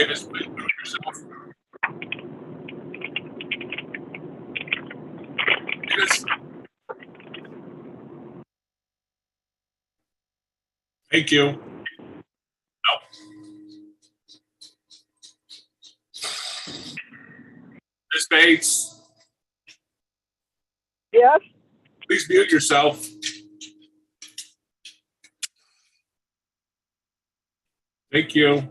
Davis, please mute yourself. Davis. Thank you. No. Ms. Bates, Yes, please mute yourself. Thank you.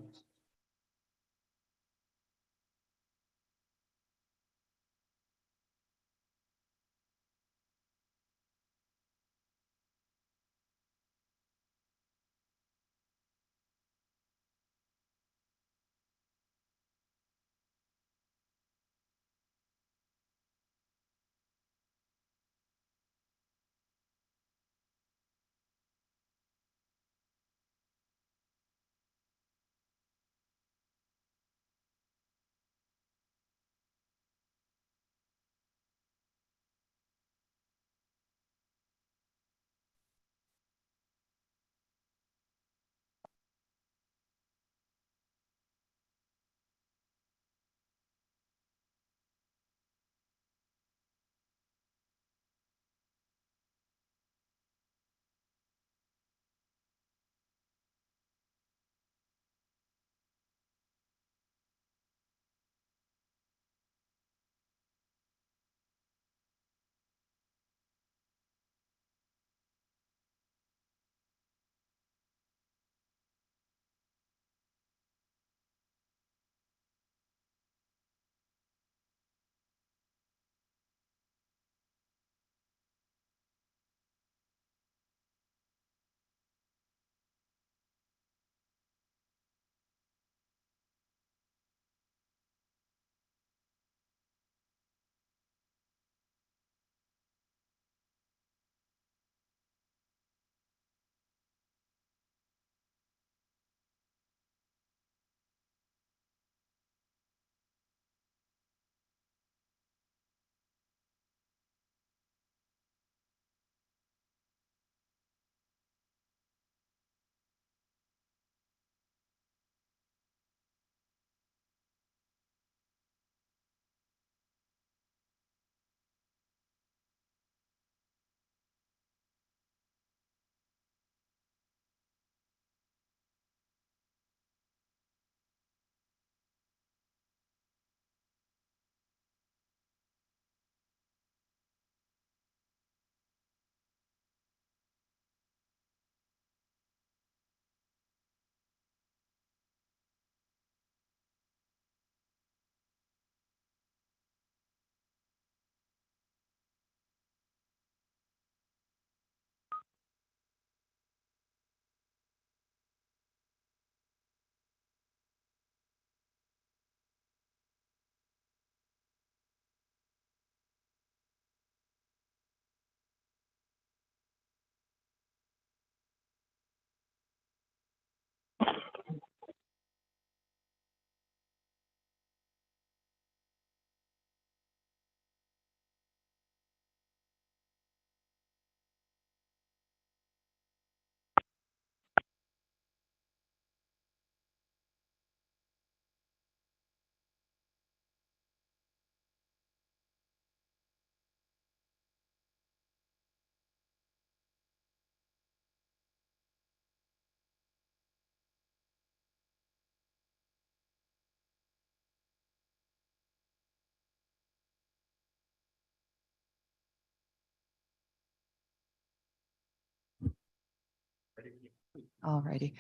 All righty.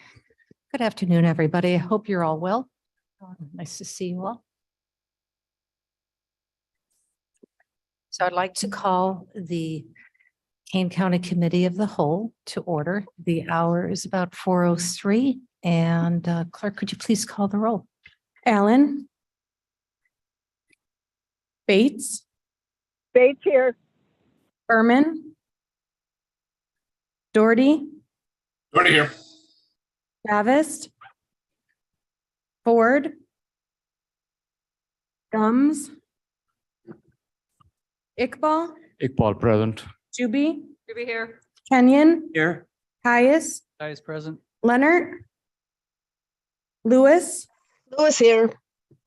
Good afternoon, everybody. I hope you're all well. Nice to see you all. So I'd like to call the Kane County Committee of the Whole to order. The hour is about 4:03. And Clerk, could you please call the roll? Allen. Bates, Bates here. Berman. Doherty, Doherty here. Travis. Ford. Gums. Iqbal, Iqbal present. Juby, To be here. Kenyon, Here. Caius, Guys present. Leonard. Lewis, Lewis here.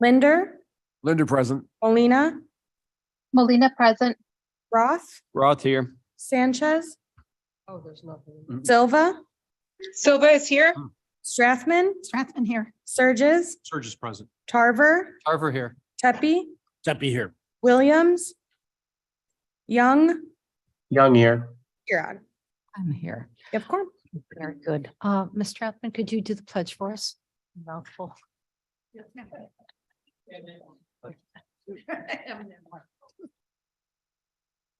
Linder, Linder present. Molina, Molina present. Roth, Roth here. Sanchez, Oh, there's nothing. Silva, Silva is here. Strathman, Strathman here. Surges, Surge present. Tarver, Tarver here. Tepe, Tepe here. Williams, Young, Young here. Huron. I'm here. You have quorum. Very good. Ms. Strathman, could you do the pledge for us? Mouthful.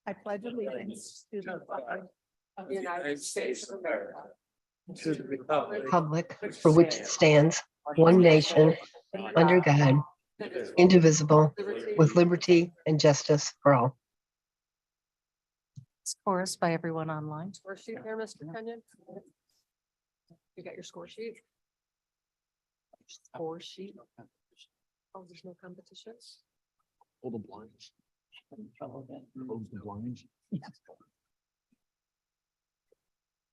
I pledge allegiance to the flag of the United States of America, To the republic. Republic for which it stands, one nation, under God, indivisible, with liberty and justice for all. It's chorused by everyone online. Score sheet there, Mr. Kenyon? You got your score sheet? Score sheet? Oh, there's no competitions? Hold the blinds. Close the blinds.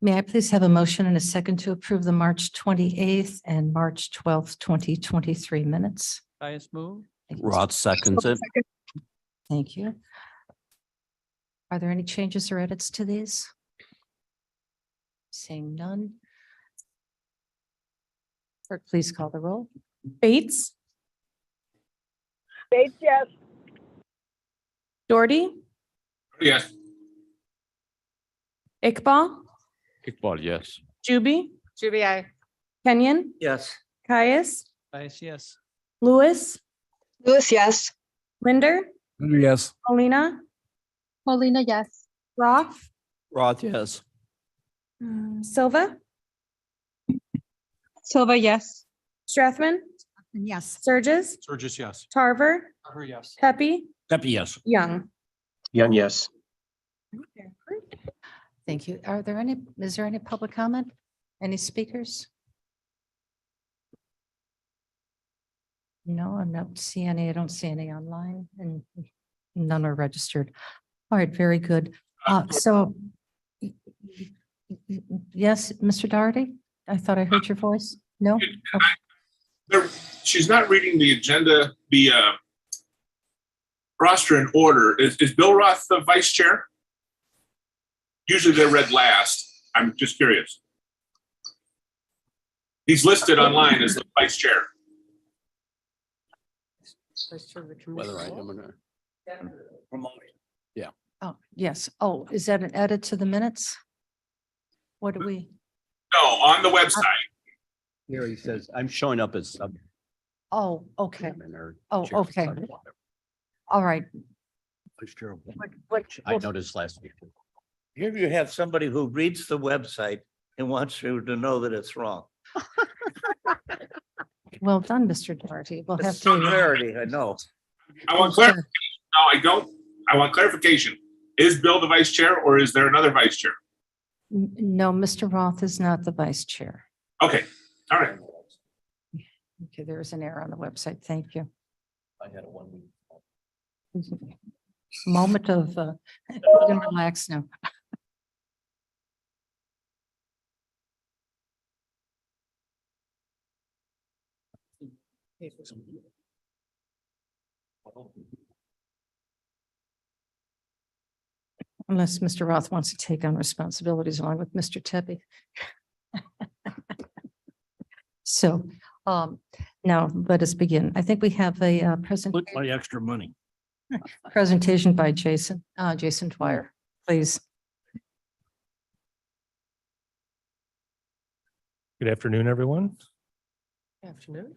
May I please have a motion and a second to approve the March 28th and March 12th, 2023 minutes? Highest move. Thank you. Rod seconds it. Thank you. Are there any changes or edits to these? Seeing none. Clerk, please call the roll. Bates, Bates, yes. Doherty, Yes. Iqbal, Kickball, yes. Juby, Juby, I. Kenyon, Yes. Caius, Yes. Lewis, Lewis, yes. Linder, Linder, yes. Molina, Molina, yes. Roth, Roth, yes. Silva, Silva, yes. Strathman, Yes. Surges, Surges, yes. Tarver, Tarver, yes. Tepe, Tepe, yes. Young. Young, yes. Thank you. Is there any public comment? Any speakers? No, I don't see any. I don't see any online and none are registered. All right, very good. So yes, Mr. Doherty, I thought I heard your voice. No? She's not reading the agenda, the roster in order. Is Bill Roth the vice chair? Usually they're read last. I'm just curious. He's listed online as the vice chair. Whether I am or not. Oh, yes. Oh, is that an edit to the minutes? What do we? No, on the website. Here he says, I'm showing up as sub. Oh, okay. chairman or Oh, chair, okay. whatever. What, I noticed last week. Here you have somebody who reads the website and wants you to know that it's wrong. well done, Mr. Doherty. We'll have It's so to. rarity, I know. I want clarification. No, I don't. I want clarification. Is Bill the vice chair or is there another vice chair? No, Mr. Roth is not the vice chair. Okay, all right. Okay, there is an error on the website. Thank you. I had a 1 week. Moment of, you can relax now. Unless Mr. Roth wants to take on responsibilities along with Mr. Tepe. So, now let us begin. I think we have a Put my extra money. presentation by Jason Dwyer, please. Good afternoon, everyone. Afternoon.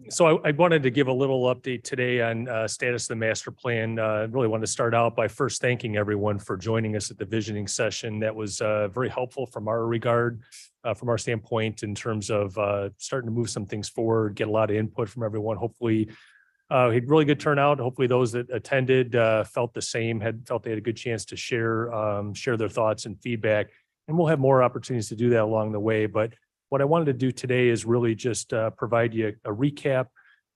So I wanted to give a little update today on status of the master plan. Really want to start out by first thanking everyone for joining us at the visioning session. That was very helpful from our regard, from our standpoint in terms of starting to move some things forward, get a lot of input from everyone. Hopefully, we had really good turnout. Hopefully those that attended felt the same, felt they had a good chance to share their thoughts and feedback. And we'll have more opportunities to do that along the way. But what I wanted to do today is really just provide you a recap.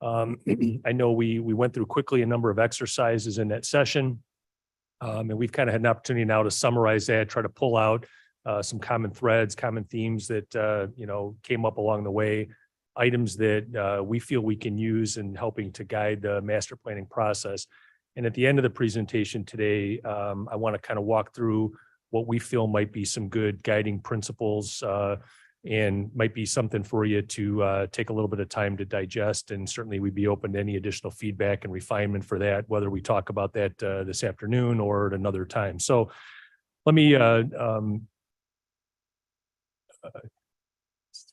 I know we went through quickly a number of exercises in that session. And we've kind of had an opportunity now to summarize that, try to pull out some common threads, common themes that, came up along the way. items that we feel we can use in helping to guide the master planning process. And at the end of the presentation today, I want to kind of walk through what we feel might be some good guiding principles and might be something for you to take a little bit of time to digest. And certainly we'd be open to any additional feedback and refinement for that, whether we talk about that this afternoon or at another time. So let me, if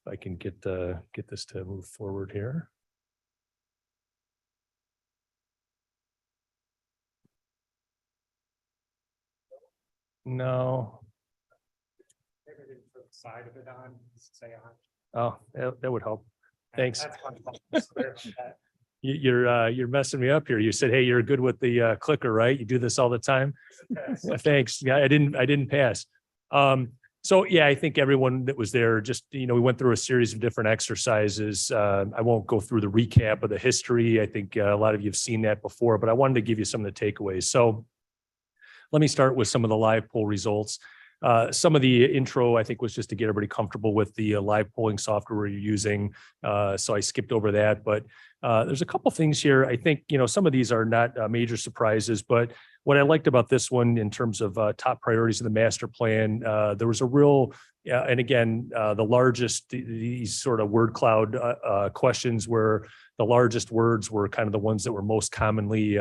I can get this to move forward here. No. Side of it on, say on. Oh, that would help. Thanks. You're messing me up here. You said, hey, you're good with the clicker, right? You do this all the time. Thanks. Yeah, I didn't pass. So yeah, I think everyone that was there, just, we went through a series of different exercises. I won't go through the recap of the history. I think a lot of you have seen that before, but I wanted to give you some of the takeaways. So let me start with some of the live poll results. Some of the intro, I think, was just to get everybody comfortable with the live polling software you're using. So I skipped over that, but there's a couple things here. I think, some of these are not major surprises, but what I liked about this one in terms of top priorities of the master plan, there was a real, and again, the largest, these sort of word cloud questions where the largest words were kind of the ones that were most commonly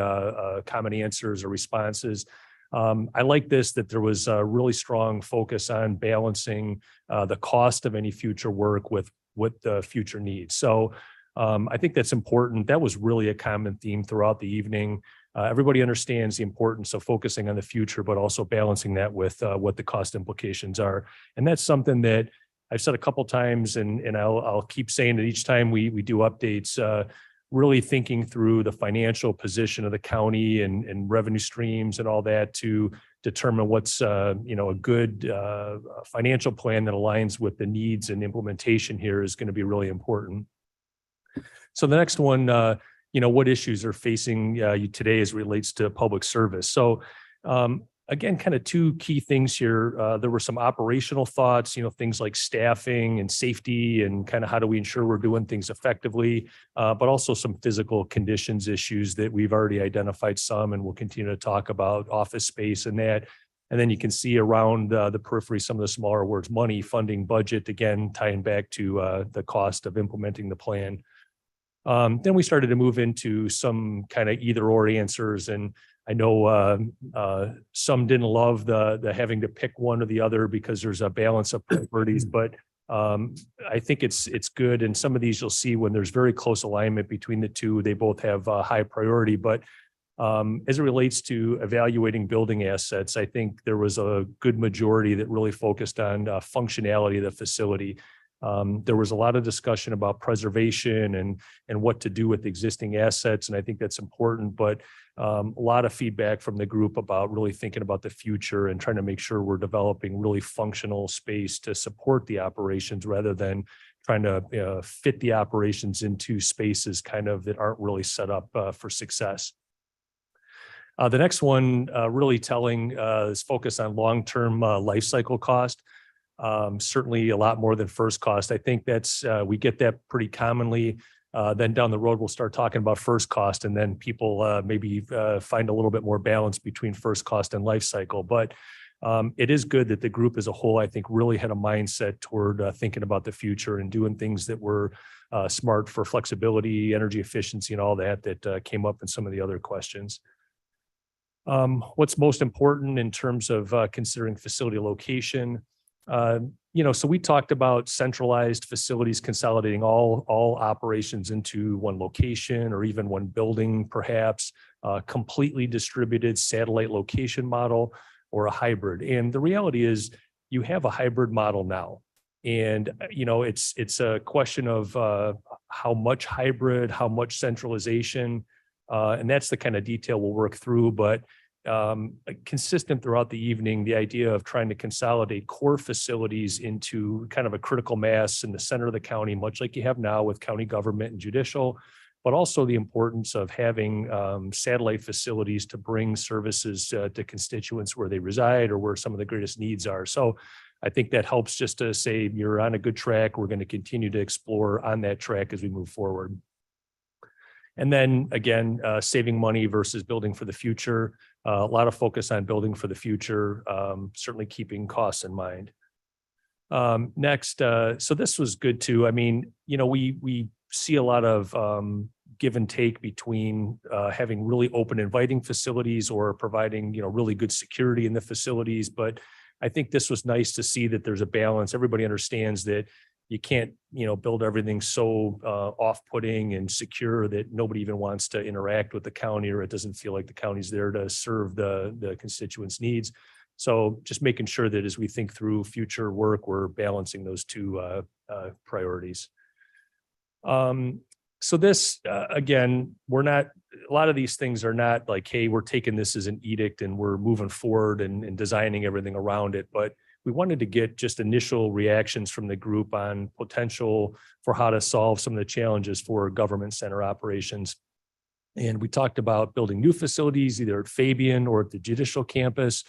common answers or responses. I like this, that there was a really strong focus on balancing the cost of any future work with what the future needs. So I think that's important. That was really a common theme throughout the evening. Everybody understands the importance of focusing on the future, but also balancing that with what the cost implications are. And that's something that I've said a couple times, and I'll keep saying it each time we do updates. Really thinking through the financial position of the county and revenue streams and all that to determine what's a good financial plan that aligns with the needs and implementation here is going to be really important. So the next one, what issues are facing you today as it relates to public service? So again, kind of two key things here. There were some operational thoughts, things like staffing and safety and kind of how do we ensure we're doing things effectively, but also some physical conditions issues that we've already identified some and we'll continue to talk about, office space and that. And then you can see around the periphery, some of the smaller words, money, funding, budget, again, tying back to the cost of implementing the plan. Then we started to move into some kind of either or answers. And I know some didn't love the having to pick one or the other because there's a balance of priorities, but I think it's good. And some of these you'll see when there's very close alignment between the two, they both have high priority. But as it relates to evaluating building assets, I think there was a good majority that really focused on functionality of the facility. There was a lot of discussion about preservation and what to do with existing assets. And I think that's important, but a lot of feedback from the group about really thinking about the future and trying to make sure we're developing really functional space to support the operations rather than trying to fit the operations into spaces kind of that aren't really set up for success. The next one really telling is focus on long-term life cycle cost. Certainly a lot more than first cost. I think that's we get that pretty commonly. Then down the road, we'll start talking about first cost, and then people maybe find a little bit more balance between first cost and life cycle. But it is good that the group as a whole, I think, really had a mindset toward thinking about the future and doing things that were smart for flexibility, energy efficiency, and all that came up in some of the other questions. What's most important in terms of considering facility location? So we talked about centralized facilities consolidating all operations into one location or even one building, perhaps completely distributed satellite location model or a hybrid. And the reality is you have a hybrid model now. And, it's a question of how much hybrid, how much centralization, and that's the kind of detail we'll work through. But consistent throughout the evening, the idea of trying to consolidate core facilities into kind of a critical mass in the center of the county, much like you have now with county government and judicial, but also the importance of having satellite facilities to bring services to constituents where they reside or where some of the greatest needs are. So I think that helps just to say you're on a good track. We're going to continue to explore on that track as we move forward. And then again, saving money versus building for the future. A lot of focus on building for the future, certainly keeping costs in mind. Next, so this was good too. I mean, you know, we see a lot of give and take between having really open, inviting facilities or providing, you know, really good security in the facilities. But I think this was nice to see that there's a balance. Everybody understands that you can't, you know, build everything so off-putting and secure that nobody even wants to interact with the county, or it doesn't feel like the county's there to serve the constituents' needs. So just making sure that as we think through future work, we're balancing those two priorities. So this, again, we're not, a lot of these things are not like, hey, we're taking this as an edict and we're moving forward and designing everything around it. But we wanted to get just initial reactions from the group on potential for how to solve some of the challenges for government center operations. And we talked about building new facilities, either at Fabian or at the judicial campus.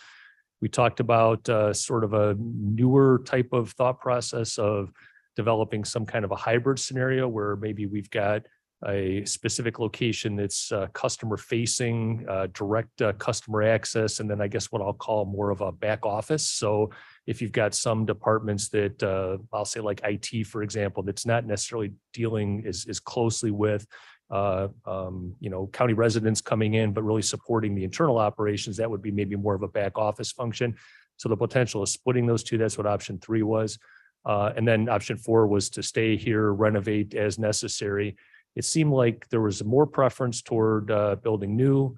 We talked about sort of a newer type of thought process of developing some kind of a hybrid scenario where maybe we've got a specific location that's customer facing, direct customer access, and then I guess what I'll call more of a back office. So if you've got some departments that I'll say like IT, for example, that's not necessarily dealing as closely with you know, county residents coming in, but really supporting the internal operations, that would be maybe more of a back office function. So the potential of splitting those two, that's what option 3 was. And then option 4 was to stay here, renovate as necessary. It seemed like there was more preference toward building new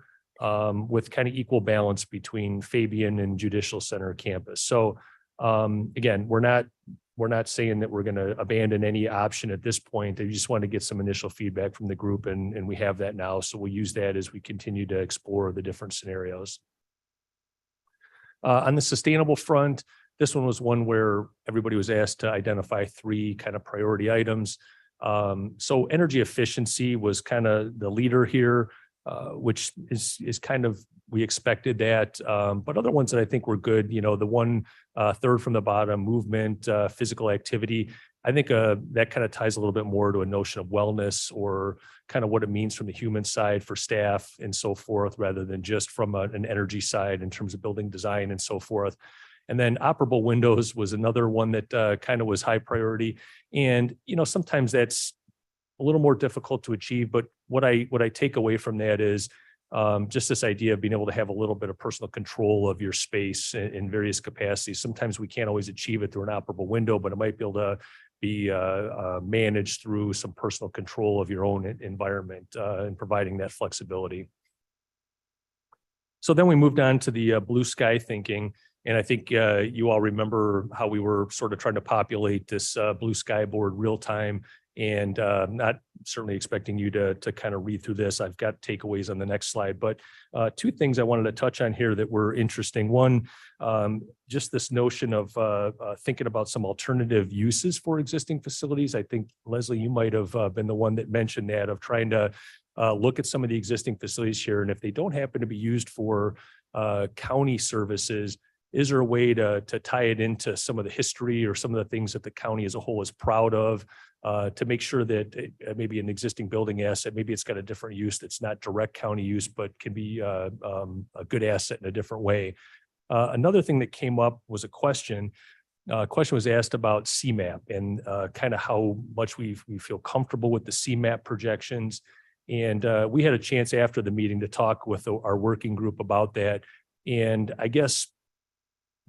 with kind of equal balance between Fabian and Judicial Center campus. So again, we're not saying that we're going to abandon any option at this point. I just want to get some initial feedback from the group, and we have that now. So we'll use that as we continue to explore the different scenarios. On the sustainable front, this one was one where everybody was asked to identify 3 kind of priority items. So energy efficiency was kind of the leader here, which is kind of, we expected that, but other ones that I think were good, you know, the one third from the bottom, movement, physical activity, I think that kind of ties a little bit more to a notion of wellness or kind of what it means from the human side for staff and so forth, rather than just from an energy side in terms of building design and so forth. And then operable windows was another one that kind of was high priority. And, you know, sometimes that's a little more difficult to achieve, but what I take away from that is just this idea of being able to have a little bit of personal control of your space in various capacities. Sometimes we can't always achieve it through an operable window, but it might be able to be managed through some personal control of your own environment and providing that flexibility. So then we moved on to the blue sky thinking. And I think you all remember how we were sort of trying to populate this blue sky board real time, and not certainly expecting you to kind of read through this. I've got takeaways on the next slide, but 2 things I wanted to touch on here that were interesting. One, just this notion of thinking about some alternative uses for existing facilities. I think, Leslie, you might have been the one that mentioned that, of trying to look at some of the existing facilities here. And if they don't happen to be used for county services, is there a way to tie it into some of the history or some of the things that the county as a whole is proud of, to make sure that maybe an existing building asset, maybe it's got a different use that's not direct county use, but can be a good asset in a different way. Another thing that came up was a question. Question was asked about CMAP and kind of how much we feel comfortable with the CMAP projections. And we had a chance after the meeting to talk with our working group about that. And I guess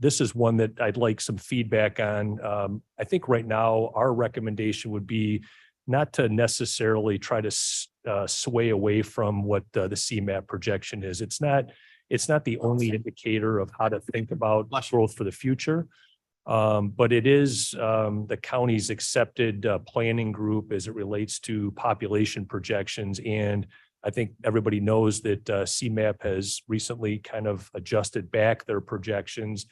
this is one that I'd like some feedback on. I think right now our recommendation would be not to necessarily try to sway away from what the CMAP projection is. It's not the only indicator of how to think about growth for the future, but it is the county's accepted planning group as it relates to population projections. And I think everybody knows that CMAP has recently kind of adjusted back their projections.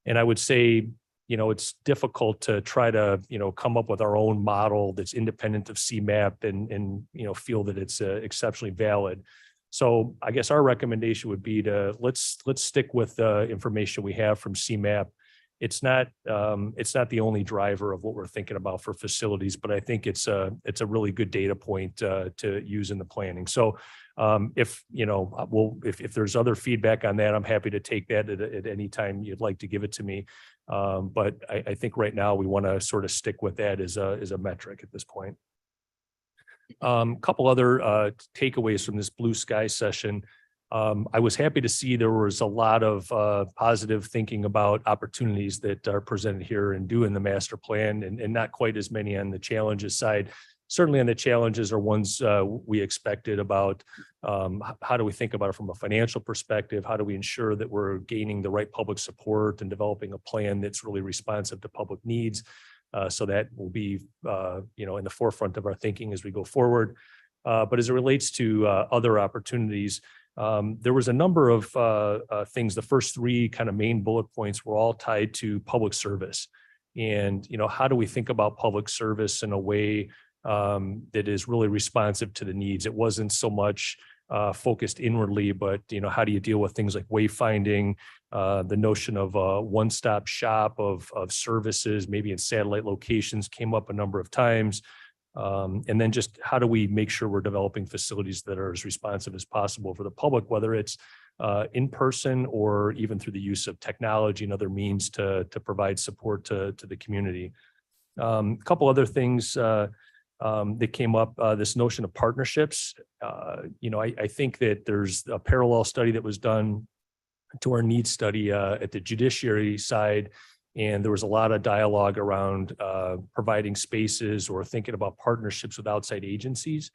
And I would say, you know, it's difficult to try to, you know, come up with our own model that's independent of CMAP and you know, feel that it's exceptionally valid. So I guess our recommendation would be to let's stick with the information we have from CMAP it's not the only driver of what we're thinking about for facilities, but I think it's a really good data point to use in the planning. So if there's other feedback on that, I'm happy to take that at any time you'd like to give it to me. But I think right now we want to sort of stick with that as a metric at this point. Couple other takeaways from this blue sky session. I was happy to see there was a lot of positive thinking about opportunities that are presented here and doing the master plan, and not quite as many on the challenges side. Certainly on the challenges are ones we expected about how do we think about it from a financial perspective? How do we ensure that we're gaining the right public support and developing a plan that's really responsive to public needs? So that will be in the forefront of our thinking as we go forward. But as it relates to other opportunities, there was a number of things. The first three kind of main bullet points were all tied to public service. And, how do we think about public service in a way that is really responsive to the needs? It wasn't so much focused inwardly, but, how do you deal with things like wayfinding, the notion of a one-stop shop of services, maybe in satellite locations came up a number of times. And then just how do we make sure we're developing facilities that are as responsive as possible for the public, whether it's in person or even through the use of technology and other means to provide support to the community. A couple other things that came up, this notion of partnerships. I think that there's a parallel study that was done to our needs study at the judiciary side. And there was a lot of dialogue around providing spaces or thinking about partnerships with outside agencies.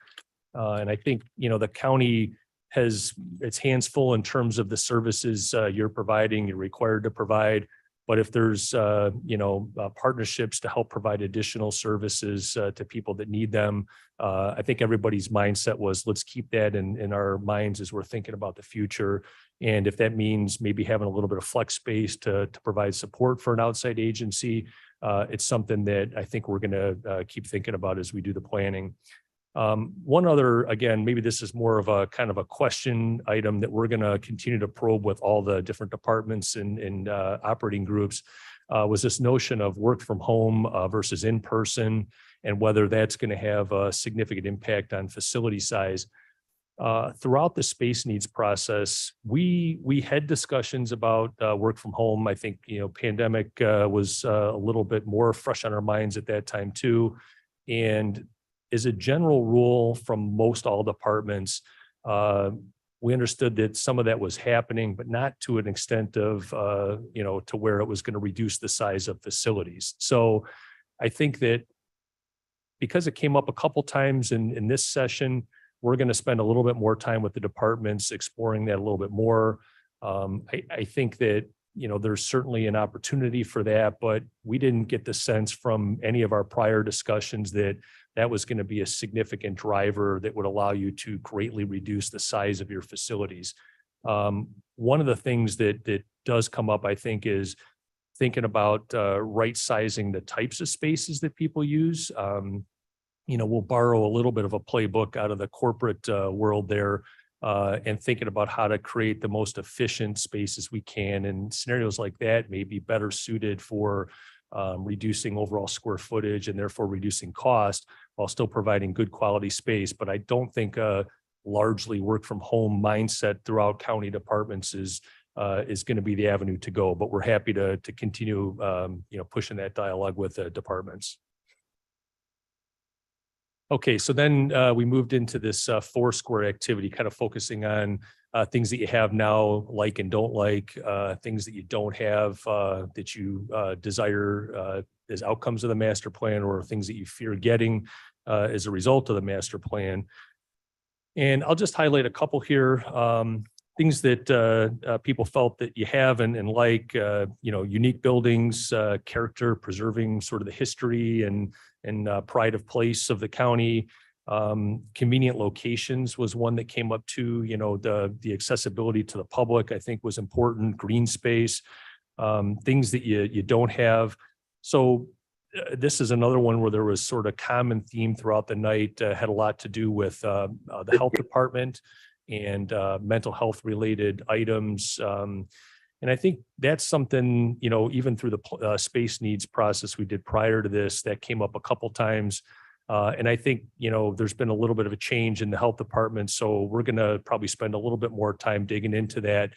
And I think, the county has its hands full in terms of the services you're providing, you're required to provide. But if there's, partnerships to help provide additional services to people that need them, I think everybody's mindset was, let's keep that in our minds as we're thinking about the future. And if that means maybe having a little bit of flex space to provide support for an outside agency, it's something that I think we're going to keep thinking about as we do the planning. One other, again, maybe this is more of a kind of a question item that we're going to continue to probe with all the different departments and operating groups, was this notion of work from home versus in person, and whether that's going to have a significant impact on facility size. Throughout the space needs process, we had discussions about work from home. I think, pandemic was a little bit more fresh on our minds at that time too. And as a general rule from most all departments, we understood that some of that was happening, but not to an extent of, to where it was going to reduce the size of facilities. So I think that because it came up a couple times in this session, we're going to spend a little bit more time with the departments exploring that a little bit more. I think that, there's certainly an opportunity for that, but we didn't get the sense from any of our prior discussions that that was going to be a significant driver that would allow you to greatly reduce the size of your facilities. One of the things that does come up, I think, is thinking about right sizing the types of spaces that people use. We'll borrow a little bit of a playbook out of the corporate world there, and thinking about how to create the most efficient spaces we can. And scenarios like that may be better suited for reducing overall square footage and therefore reducing cost while still providing good quality space. But I don't think a largely work from home mindset throughout county departments is going to be the avenue to go. But we're happy to continue pushing that dialogue with the departments. Okay, so then we moved into this Foursquare activity, kind of focusing on things that you have now, like and don't like, things that you don't have that you desire as outcomes of the master plan, or things that you fear getting as a result of the master plan. And I'll just highlight a couple here. Things that people felt that you have and like, unique buildings, character, preserving sort of the history and pride of place of the county. Convenient locations was one that came up too. The accessibility to the public, I think, was important. Green space, things that you don't have. So this is another one where there was sort of common theme throughout the night, had a lot to do with the health department and mental health related items. And I think that's something, you know, even through the space needs process we did prior to this, that came up a couple times. And I think, you know, there's been a little bit of a change in the health department. So we're going to probably spend a little bit more time digging into that.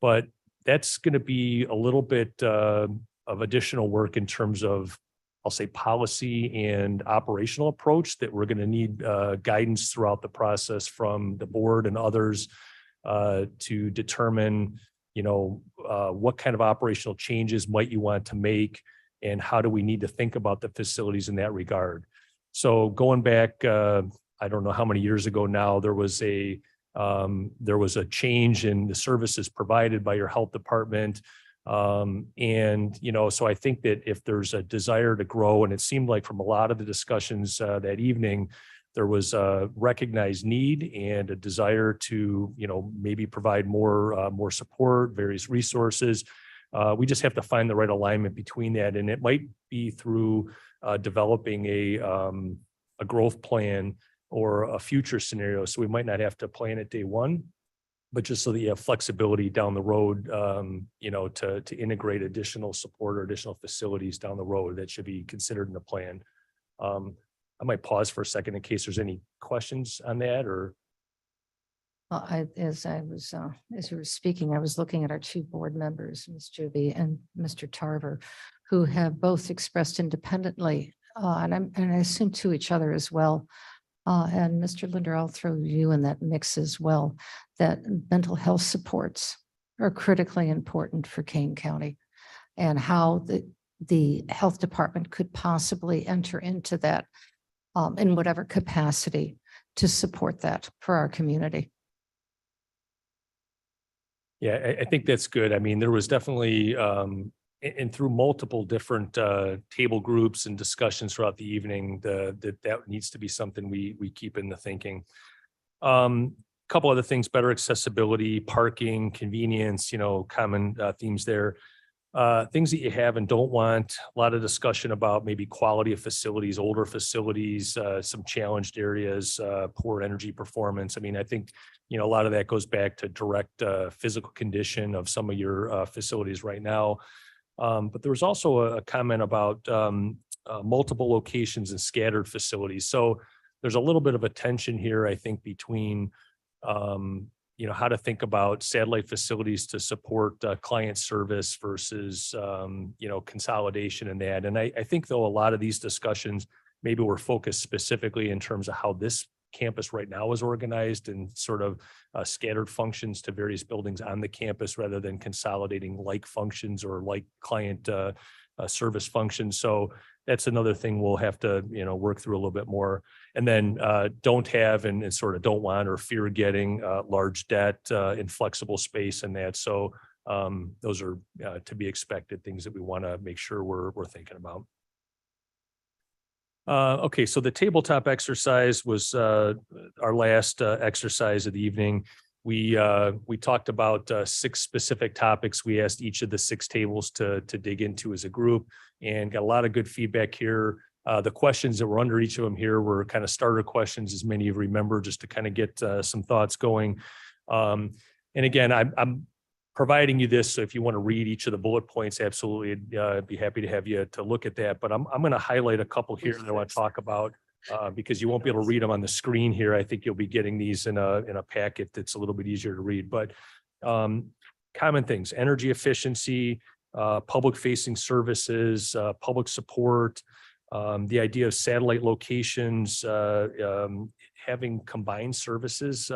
But that's going to be a little bit of additional work in terms of, I'll say, policy and operational approach that we're going to need guidance throughout the process from the board and others to determine, you know, what kind of operational changes might you want to make, and how do we need to think about the facilities in that regard. So going back, I don't know how many years ago now, there was a change in the services provided by your health department. And, you know, so I think that if there's a desire to grow, and it seemed like from a lot of the discussions that evening, there was a recognized need and a desire to, you know, maybe provide more support, various resources. We just have to find the right alignment between that. And it might be through developing a growth plan or a future scenario. So we might not have to plan it day one, but just so that you have flexibility down the road, you know, to integrate additional support or additional facilities down the road that should be considered in the plan. I might pause for a second in case there's any questions on that, or. Well, as you were speaking, I was looking at our two board members, Ms. Juby and Mr. Tarver, who have both expressed independently, and I assume to each other as well. And Mr. Linder, I'll throw you in that mix as well, that mental health supports are critically important for Kane County, and how the health department could possibly enter into that in whatever capacity to support that for our community. Yeah, I think that's good. I mean, there was definitely, and through multiple different table groups and discussions throughout the evening, that needs to be something we keep in the thinking. Couple other things: better accessibility, parking, convenience, you know, common themes there. Things that you have and don't want. A lot of discussion about maybe quality of facilities, older facilities, some challenged areas, poor energy performance. I mean, I think, you know, a lot of that goes back to direct physical condition of some of your facilities right now. But there was also a comment about multiple locations and scattered facilities. So there's a little bit of a tension here, I think, between you know, how to think about satellite facilities to support client service versus, you know, consolidation in that. And I think, though, a lot of these discussions maybe were focused specifically in terms of how this campus right now is organized and sort of scattered functions to various buildings on the campus rather than consolidating like functions or like client service functions. So that's another thing we'll have to, you know, work through a little bit more. And then don't have and sort of don't want or fear getting large debt, inflexible space and that. So those are to be expected things that we want to make sure we're thinking about. Okay, so the tabletop exercise was our last exercise of the evening. We talked about 6 specific topics. We asked each of the 6 tables to dig into as a group, and got a lot of good feedback here. The questions that were under each of them here were kind of starter questions, as many of you remember, just to kind of get some thoughts going. And again, I'm providing you this, so if you want to read each of the bullet points, absolutely, I'd be happy to have you to look at that. But I'm going to highlight a couple here that I want to talk about because you won't be able to read them on the screen here. I think you'll be getting these in a packet that's a little bit easier to read. But common things: energy efficiency, public-facing services, public support, the idea of satellite locations, having combined services.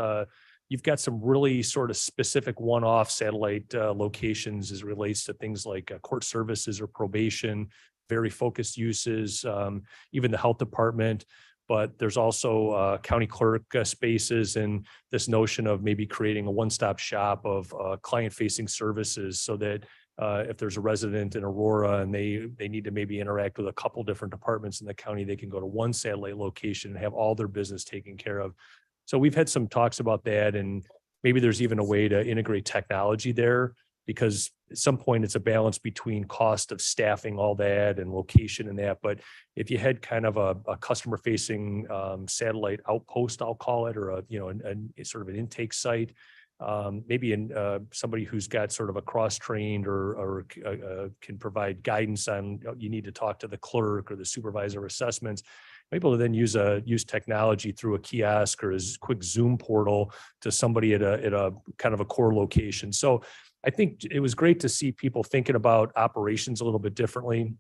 You've got some really sort of specific one-off satellite locations as it relates to things like court services or probation, very focused uses, even the health department. But there's also county clerk spaces, and this notion of maybe creating a one-stop shop of client-facing services, so that if there's a resident in Aurora and they need to maybe interact with a couple different departments in the county, they can go to one satellite location and have all their business taken care of. So we've had some talks about that, and maybe there's even a way to integrate technology there, because at some point it's a balance between cost of staffing all that and location and that. But if you had kind of a customer facing satellite outpost, I'll call it, or a sort of an intake site, maybe somebody who's got sort of a cross-trained or can provide guidance on, you need to talk to the clerk or the supervisor of assessments, able to then use technology through a kiosk or a quick Zoom portal to somebody at a kind of a core location. So I think it was great to see people thinking about operations a little bit differently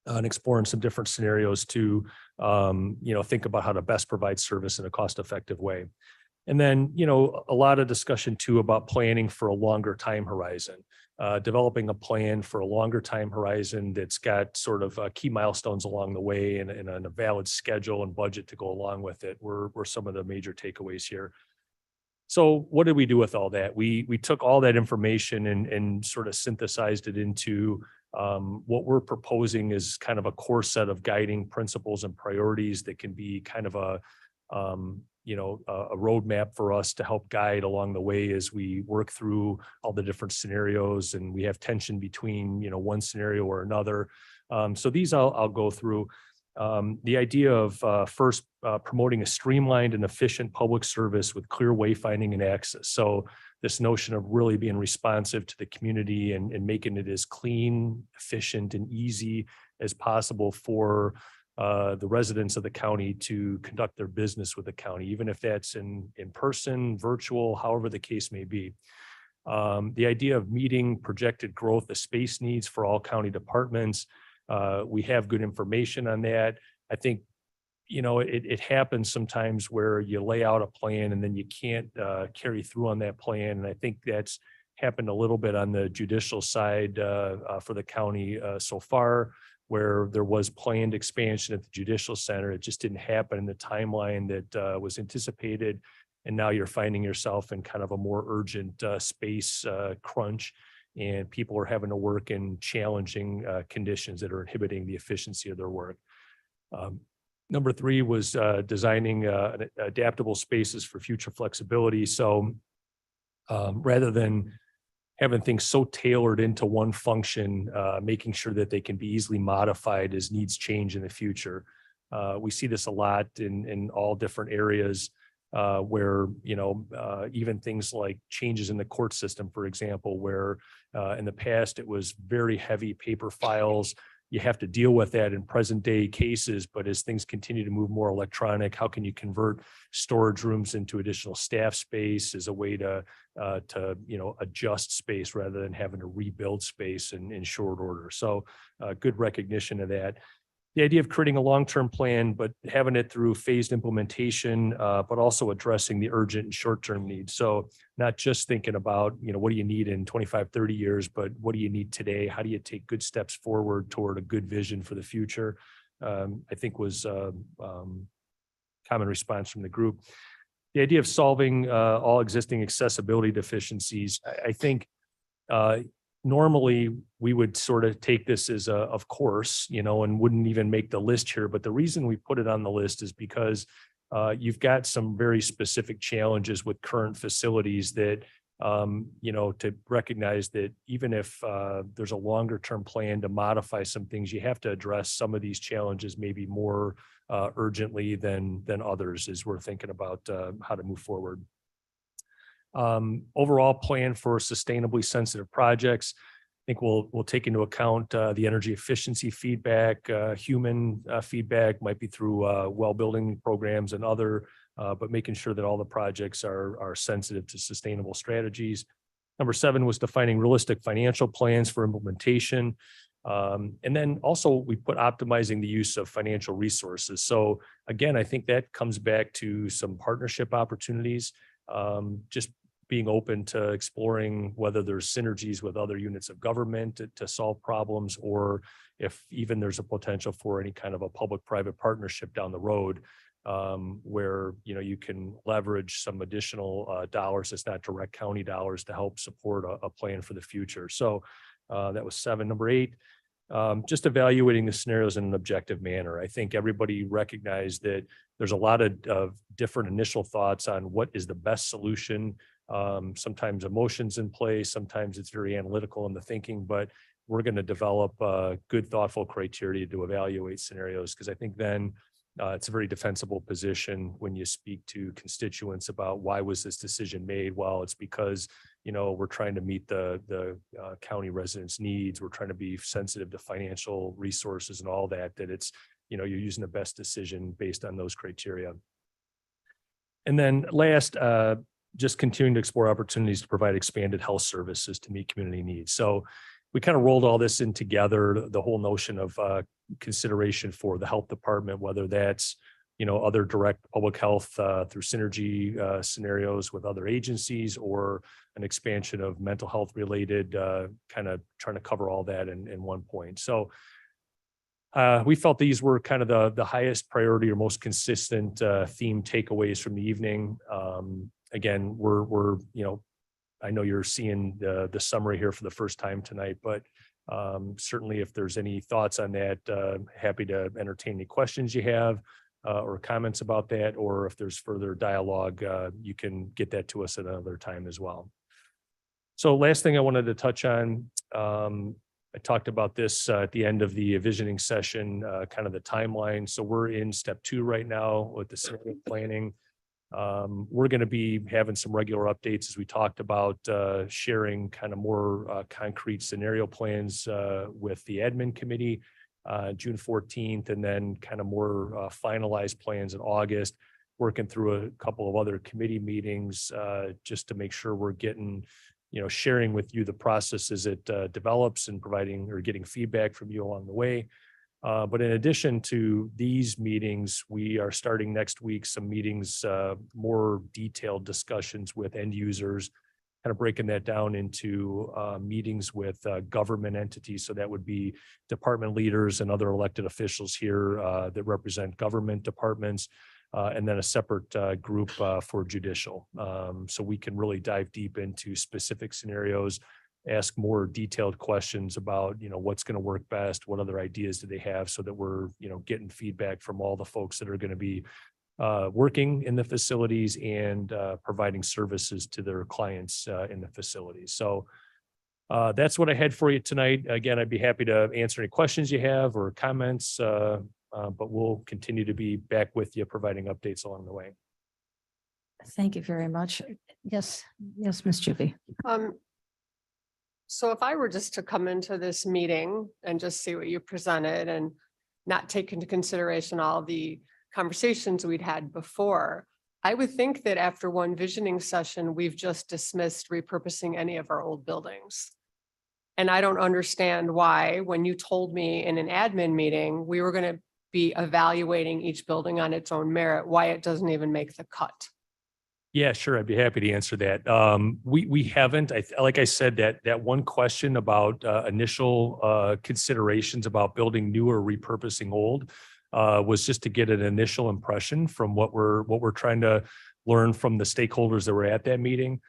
and exploring some different scenarios to, think about how to best provide service in a cost-effective way. And then, a lot of discussion too about planning for a longer time horizon, developing a plan for a longer time horizon that's got sort of key milestones along the way and a valid schedule and budget to go along with it were some of the major takeaways here. So what did we do with all that? We took all that information and sort of synthesized it into what we're proposing is kind of a core set of guiding principles and priorities that can be kind of a roadmap for us to help guide along the way as we work through all the different scenarios and we have tension between, one scenario or another. So these I'll go through. The idea of first promoting a streamlined and efficient public service with clear wayfinding and access. So this notion of really being responsive to the community and making it as clean, efficient, and easy as possible for the residents of the county to conduct their business with the county, even if that's in person, virtual, however the case may be. The idea of meeting projected growth, the space needs for all county departments. We have good information on that. I think, it happens sometimes where you lay out a plan and then you can't carry through on that plan. And I think that's happened a little bit on the judicial side for the county so far, where there was planned expansion at the judicial center. It just didn't happen in the timeline that was anticipated. And now you're finding yourself in kind of a more urgent space crunch, and people are having to work in challenging conditions that are inhibiting the efficiency of their work. Number 3 was designing adaptable spaces for future flexibility. So rather than having things so tailored into one function, making sure that they can be easily modified as needs change in the future. We see this a lot in all different areas where, even things like changes in the court system, for example, where in the past it was very heavy paper files. You have to deal with that in present day cases, but as things continue to move more electronic, how can you convert storage rooms into additional staff space as a way to adjust space rather than having to rebuild space in short order? So good recognition of that. The idea of creating a long-term plan, but having it through phased implementation, but also addressing the urgent and short-term needs. So not just thinking about, what do you need in 25, 30 years, but what do you need today? How do you take good steps forward toward a good vision for the future? I think was common response from the group. The idea of solving all existing accessibility deficiencies. I think normally we would sort of take this as of course, and wouldn't even make the list here. But the reason we put it on the list is because you've got some very specific challenges with current facilities that, to recognize that even if there's a longer term plan to modify some things, you have to address some of these challenges maybe more urgently than others as we're thinking about how to move forward. Overall plan for sustainably sensitive projects. I think we'll take into account the energy efficiency feedback, human feedback, might be through well building programs and other, but making sure that all the projects are sensitive to sustainable strategies. Number 7 was defining realistic financial plans for implementation. And then also we put optimizing the use of financial resources. So again, I think that comes back to some partnership opportunities, just being open to exploring whether there's synergies with other units of government to solve problems, or if even there's a potential for any kind of a public-private partnership down the road, where you can leverage some additional dollars that's not direct county dollars to help support a plan for the future. So that was 7. Number 8, just evaluating the scenarios in an objective manner. I think everybody recognized that there's a lot of different initial thoughts on what is the best solution. Sometimes emotions in play, sometimes it's very analytical in the thinking, but we're going to develop good, thoughtful criteria to evaluate scenarios, because I think then It's a very defensible position when you speak to constituents about why was this decision made? Well, it's because, we're trying to meet the county residents' needs. We're trying to be sensitive to financial resources and all that, that it's, you're using the best decision based on those criteria. And then last, just continuing to explore opportunities to provide expanded health services to meet community needs. So we kind of rolled all this in together, the whole notion of consideration for the health department, whether that's, other direct public health through synergy scenarios with other agencies, or an expansion of mental health related, kind of trying to cover all that in one point. So we felt these were kind of the highest priority or most consistent theme takeaways from the evening. Again, we're I know you're seeing the summary here for the first time tonight, but certainly if there's any thoughts on that, happy to entertain any questions you have or comments about that, or if there's further dialogue, you can get that to us at another time as well. So last thing I wanted to touch on, I talked about this at the end of the visioning session, kind of the timeline. So we're in step 2 right now with the scenario planning. We're going to be having some regular updates, as we talked about, sharing kind of more concrete scenario plans with the admin committee June 14th, and then kind of more finalized plans in August, working through a couple of other committee meetings just to make sure we're getting, sharing with you the process as it develops, and providing or getting feedback from you along the way. But in addition to these meetings, we are starting next week some meetings, more detailed discussions with end users, kind of breaking that down into meetings with government entities. So that would be department leaders and other elected officials here that represent government departments, and then a separate group for judicial. So we can really dive deep into specific scenarios, ask more detailed questions about, what's going to work best, what other ideas do they have, so that we're, getting feedback from all the folks that are going to be working in the facilities and providing services to their clients in the facilities. So that's what I had for you tonight. Again, I'd be happy to answer any questions you have or comments, but we'll continue to be back with you, providing updates along the way. Thank you very much. Yes, Ms. Juby. So if I were just to come into this meeting and just see what you presented and not take into consideration all the conversations we'd had before, I would think that after one visioning session, we've just dismissed repurposing any of our old buildings. And I don't understand why, when you told me in an admin meeting, we were going to be evaluating each building on its own merit, why it doesn't even make the cut. Yeah, sure. I'd be happy to answer that. We haven't, like I said, that one question about initial considerations about building new or repurposing old was just to get an initial impression from what we're trying to learn from the stakeholders that were at that meeting.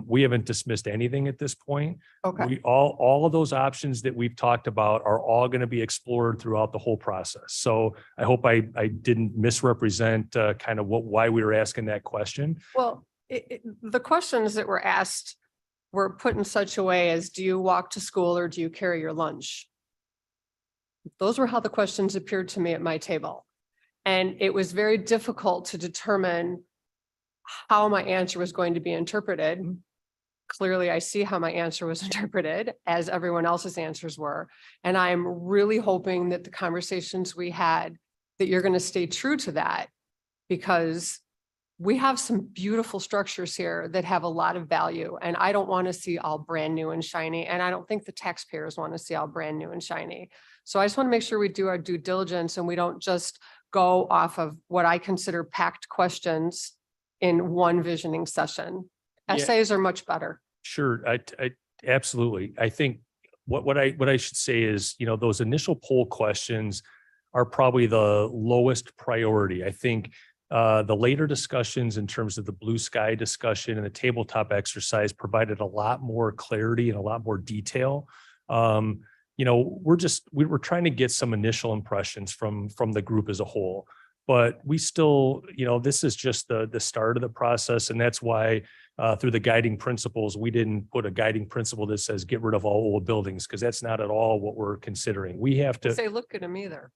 We haven't dismissed anything at this point. Okay. All of those options that we've talked about are all going to be explored throughout the whole process. So I hope I didn't misrepresent kind of why we were asking that question. Well, the questions that were asked were put in such a way as, do you walk to school or do you carry your lunch? Those were how the questions appeared to me at my table. And it was very difficult to determine how my answer was going to be interpreted. Clearly, I see how my answer was interpreted, as everyone else's answers were. And I'm really hoping that the conversations we had, that you're going to stay true to that, because we have some beautiful structures here that have a lot of value. And I don't want to see all brand new and shiny. And I don't think the taxpayers want to see all brand new and shiny. So I just want to make sure we do our due diligence and we don't just go off of what I consider packed questions in one visioning session. Yeah. Essays are much better. Sure, I absolutely. I think what I should say is, those initial poll questions are probably the lowest priority. I think the later discussions in terms of the blue sky discussion and the tabletop exercise provided a lot more clarity and a lot more detail. We're trying to get some initial impressions from the group as a whole. But we still, this is just the start of the process. And that's why through the guiding principles, we didn't put a guiding principle that says get rid of all old buildings, because that's not at all what we're considering. We have to Say, look at them either.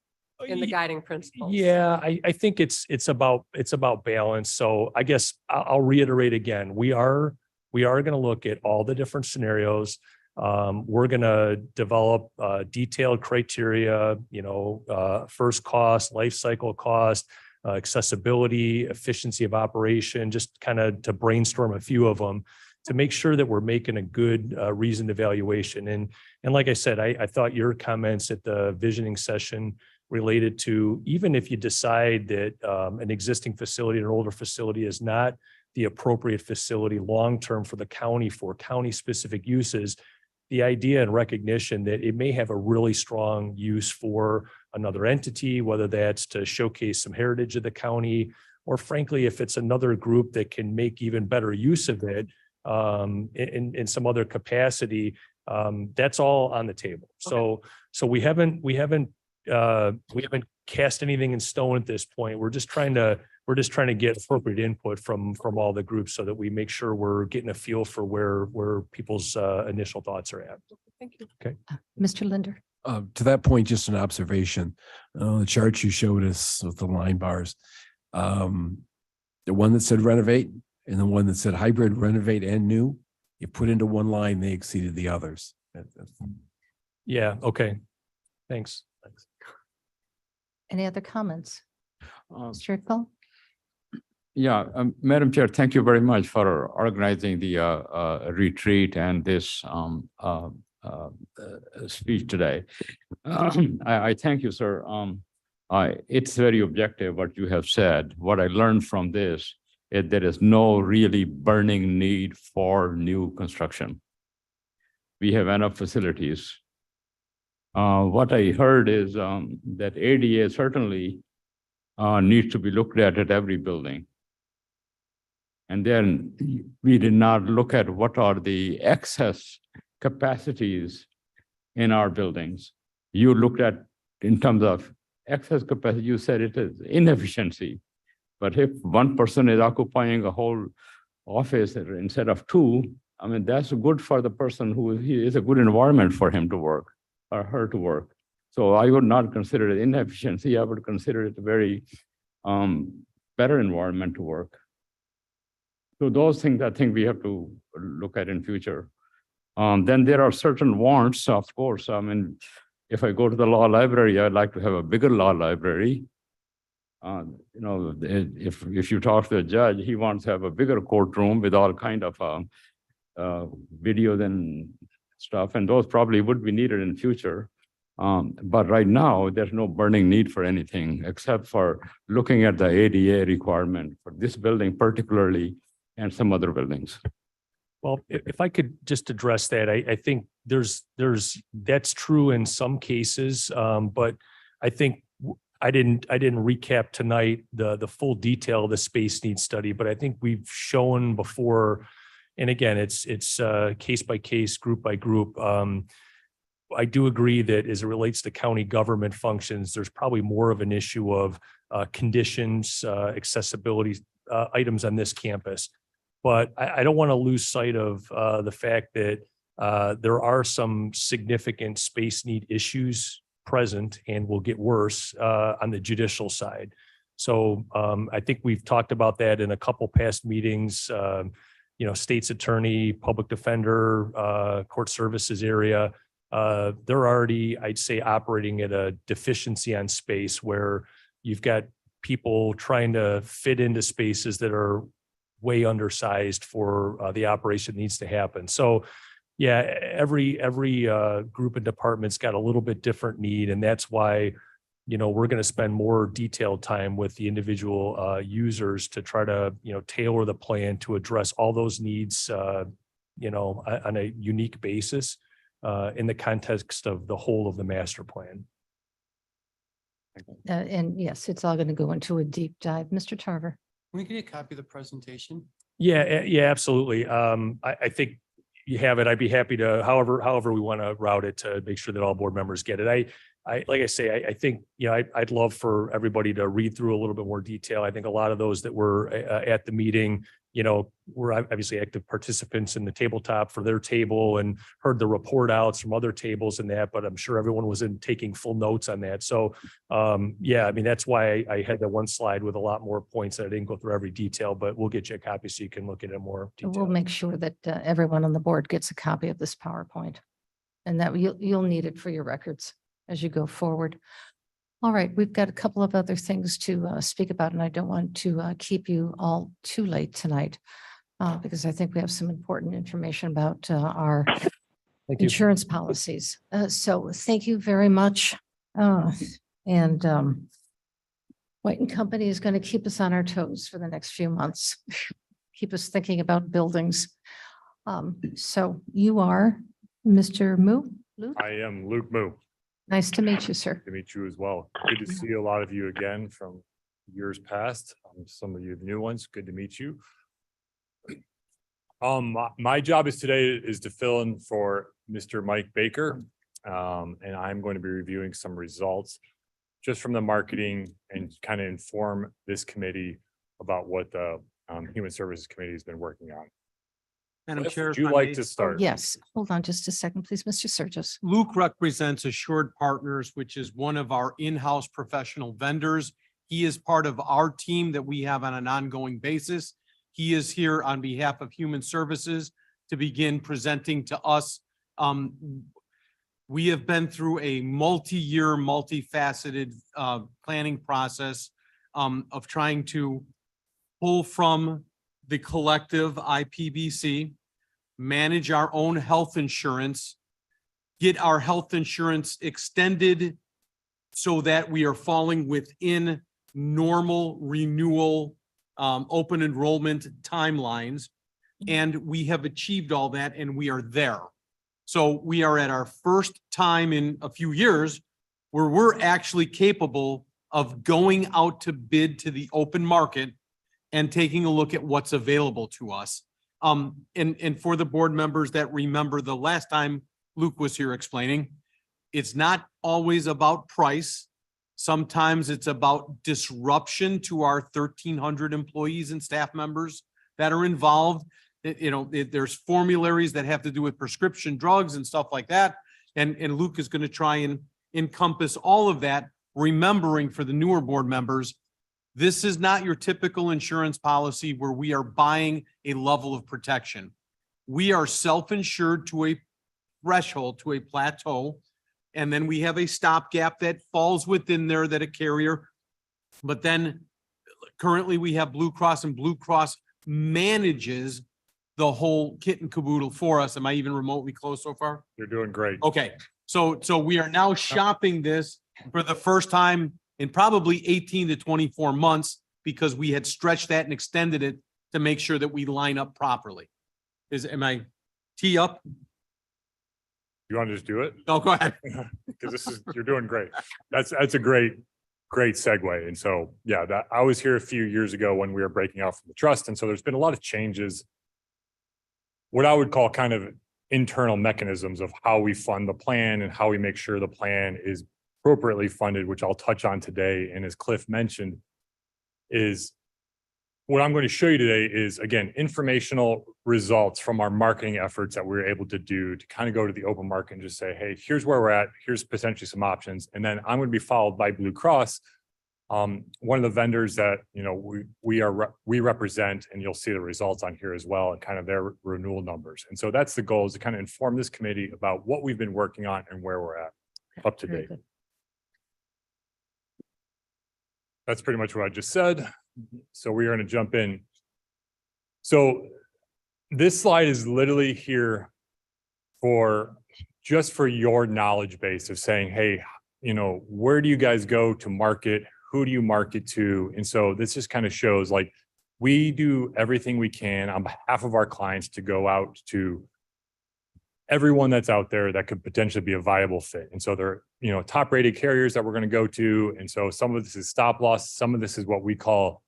in the guiding principles? Yeah, I think it's about balance. So I guess I'll reiterate again, we are going to look at all the different scenarios. We're going to develop detailed criteria, first cost, life cycle cost, accessibility, efficiency of operation, just kind of to brainstorm a few of them to make sure that we're making a good reasoned evaluation. And like I said, I thought your comments at the visioning session related to, even if you decide that an existing facility, an older facility is not the appropriate facility long-term for the county for county-specific uses, the idea and recognition that it may have a really strong use for another entity, whether that's to showcase some heritage of the county, or frankly, if it's another group that can make even better use of it in some other capacity, that's all on the table. So we haven't cast anything in stone at this point. We're just trying to get appropriate input from all the groups so that we make sure we're getting a feel for where people's initial thoughts are at. Thank you. Okay. Mr. Linder. To that point, just an observation. The chart you showed us with the line bars, the one that said renovate and the one that said hybrid, renovate and new, you put into one line, they exceeded the others. Yeah. Okay. Thanks. Any other comments? Mr. Iqbal? Yeah, Madam Chair, thank you very much for organizing the retreat and this speech today. I thank you, sir. It's very objective what you have said. What I learned from this is there is no really burning need for new construction. We have enough facilities. What I heard is that ADA certainly needs to be looked at every building. And then we did not look at what are the excess capacities in our buildings. You looked at in terms of excess capacity, you said it is inefficiency. But if one person is occupying a whole office instead of two, I mean, that's good for the person who is a good environment for him to work or her to work. So I would not consider it inefficiency. I would consider it a very better environment to work. So those things I think we have to look at in future. Then there are certain wants, of course. I mean, if I go to the law library, I'd like to have a bigger law library. If you talk to a judge, he wants to have a bigger courtroom with all kind of videos and stuff, and those probably would be needed in future. But right now, there's no burning need for anything except for looking at the ADA requirement for this building particularly and some other buildings. Well, if I could just address that, I think that's true in some cases, but I think I didn't recap tonight the full detail of the space needs study, but I think we've shown before, and again, it's case by case, group by group. I do agree that as it relates to county government functions, there's probably more of an issue of conditions, accessibility items on this campus. But I don't want to lose sight of the fact that there are some significant space need issues present and will get worse on the judicial side. So I think we've talked about that in a couple past meetings, state's attorney, public defender, court services area. They're already, I'd say, operating at a deficiency on space where you've got people trying to fit into spaces that are way undersized for the operation that needs to happen. So yeah, every group and department's got a little bit different need. And that's why, we're going to spend more detailed time with the individual users to try to, tailor the plan to address all those needs, on a unique basis in the context of the whole of the master plan. And yes, it's all going to go into a deep dive. Mr. Tarver. Can we get a copy of the presentation? Yeah, absolutely. I think you have it. I'd be happy to, however we want to route it to make sure that all board members get it. Like I say, I think, I'd love for everybody to read through a little bit more detail. I think a lot of those that were at the meeting we're obviously active participants in the tabletop for their table and heard the report outs from other tables and that, but I'm sure everyone was taking full notes on that. So yeah, I mean, that's why I had that one slide with a lot more points that I didn't go through every detail, but we'll get you a copy so you can look at it more We'll detail. make sure that everyone on the board gets a copy of this PowerPoint. And that you'll need it for your records as you go forward. All right, we've got a couple of other things to speak about, and I don't want to keep you all too late tonight because I think we have some important information about our insurance policies. So thank you very much. And White and Company is going to keep us on our toes for the next few months. Keep us thinking about buildings. So you are Mr. Moo? Luke? I am Luke Moo. Nice to meet you, sir. To meet you as well. Good to see a lot of you again from years past. Some of you the new ones. Good to meet you. My job today is to fill in for Mr. Mike Baker. And I'm going to be reviewing some results just from the marketing and kind of inform this committee about what the Human Services Committee has been working on. Madam Cliff, Chair. would if you I like may- to start? Yes, hold on just a second, please, Mr. Surges. Luke represents Assured Partners, which is one of our in-house professional vendors. He is part of our team that we have on an ongoing basis. He is here on behalf of Human Services to begin presenting to us. We have been through a multi-year, multifaceted planning process of trying to pull from the collective IPBC, manage our own health insurance, get our health insurance extended so that we are falling within normal renewal, open enrollment timelines. And we have achieved all that and we are there. So we are at our first time in a few years where we're actually capable of going out to bid to the open market and taking a look at what's available to us. And for the board members that remember the last time Luke was here explaining, it's not always about price. Sometimes it's about disruption to our 1,300 employees and staff members that are involved. There's formularies that have to do with prescription drugs and stuff like that. And Luke is going to try and encompass all of that, remembering for the newer board members, this is not your typical insurance policy where we are buying a level of protection. We are self-insured to a threshold, to a plateau, and then we have a stopgap that falls within there that a carrier, but then currently we have Blue Cross, and Blue Cross manages the whole kit and caboodle for us. Am I even remotely close so far? You're doing great. Okay, so we are now shopping this for the first time in probably 18 to 24 months because we had stretched that and extended it to make sure that we line up properly. Am I tee up? You want to just do it? No, go ahead. Because you're doing great. That's a great segue. And so, yeah, I was here a few years ago when we were breaking out from the trust. And so there's been a lot of changes, what I would call kind of internal mechanisms of how we fund the plan and how we make sure the plan is appropriately funded, which I'll touch on today. And as Cliff mentioned, is what I'm going to show you today is, again, informational results from our marketing efforts that we were able to do to kind of go to the open market and just say, hey, here's where we're at. Here's potentially some options. And then I'm going to be followed by Blue Cross, one of the vendors that, we represent, and you'll see the results on here as well and kind of their renewal numbers. And so that's the goal, is to kind of inform this committee about what we've been working on and where we're at up to Very date. good. That's pretty much what I just said. So we are going to jump in. So this slide is literally here for your knowledge base of saying, hey, where do you guys go to market? Who do you market to? And so this just kind of shows, like, we do everything we can on behalf of our clients to go out to everyone that's out there that could potentially be a viable fit. And so they're, top rated carriers that we're going to go to. And so some of this is stop loss. Some of this is what we call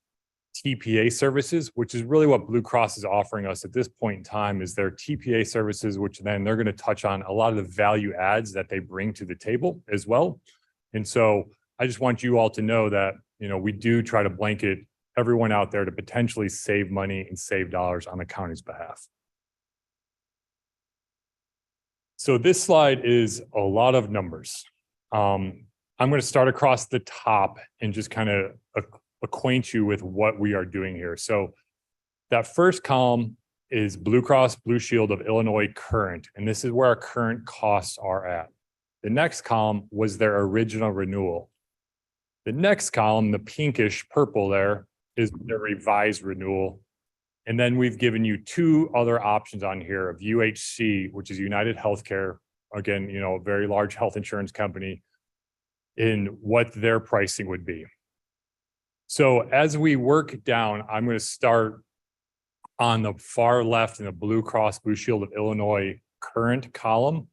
TPA services, which is really what Blue Cross is offering us at this point in time, is their TPA services, which then they're going to touch on a lot of the value adds that they bring to the table as well. And so I just want you all to know that, we do try to blanket everyone out there to potentially save money and save dollars on the county's behalf. So this slide is a lot of numbers. I'm going to start across the top and just kind of acquaint you with what we are doing here. So that first column is Blue Cross Blue Shield of Illinois current, and this is where our current costs are at. The next column was their original renewal. The next column, the pinkish purple there, is the revised renewal. And then we've given you two other options on here of UHC, which is United Healthcare. Again, you know, a very large health insurance company, in what their pricing would be. So as we work down, I'm going to start on the far left in the Blue Cross Blue Shield of Illinois current column,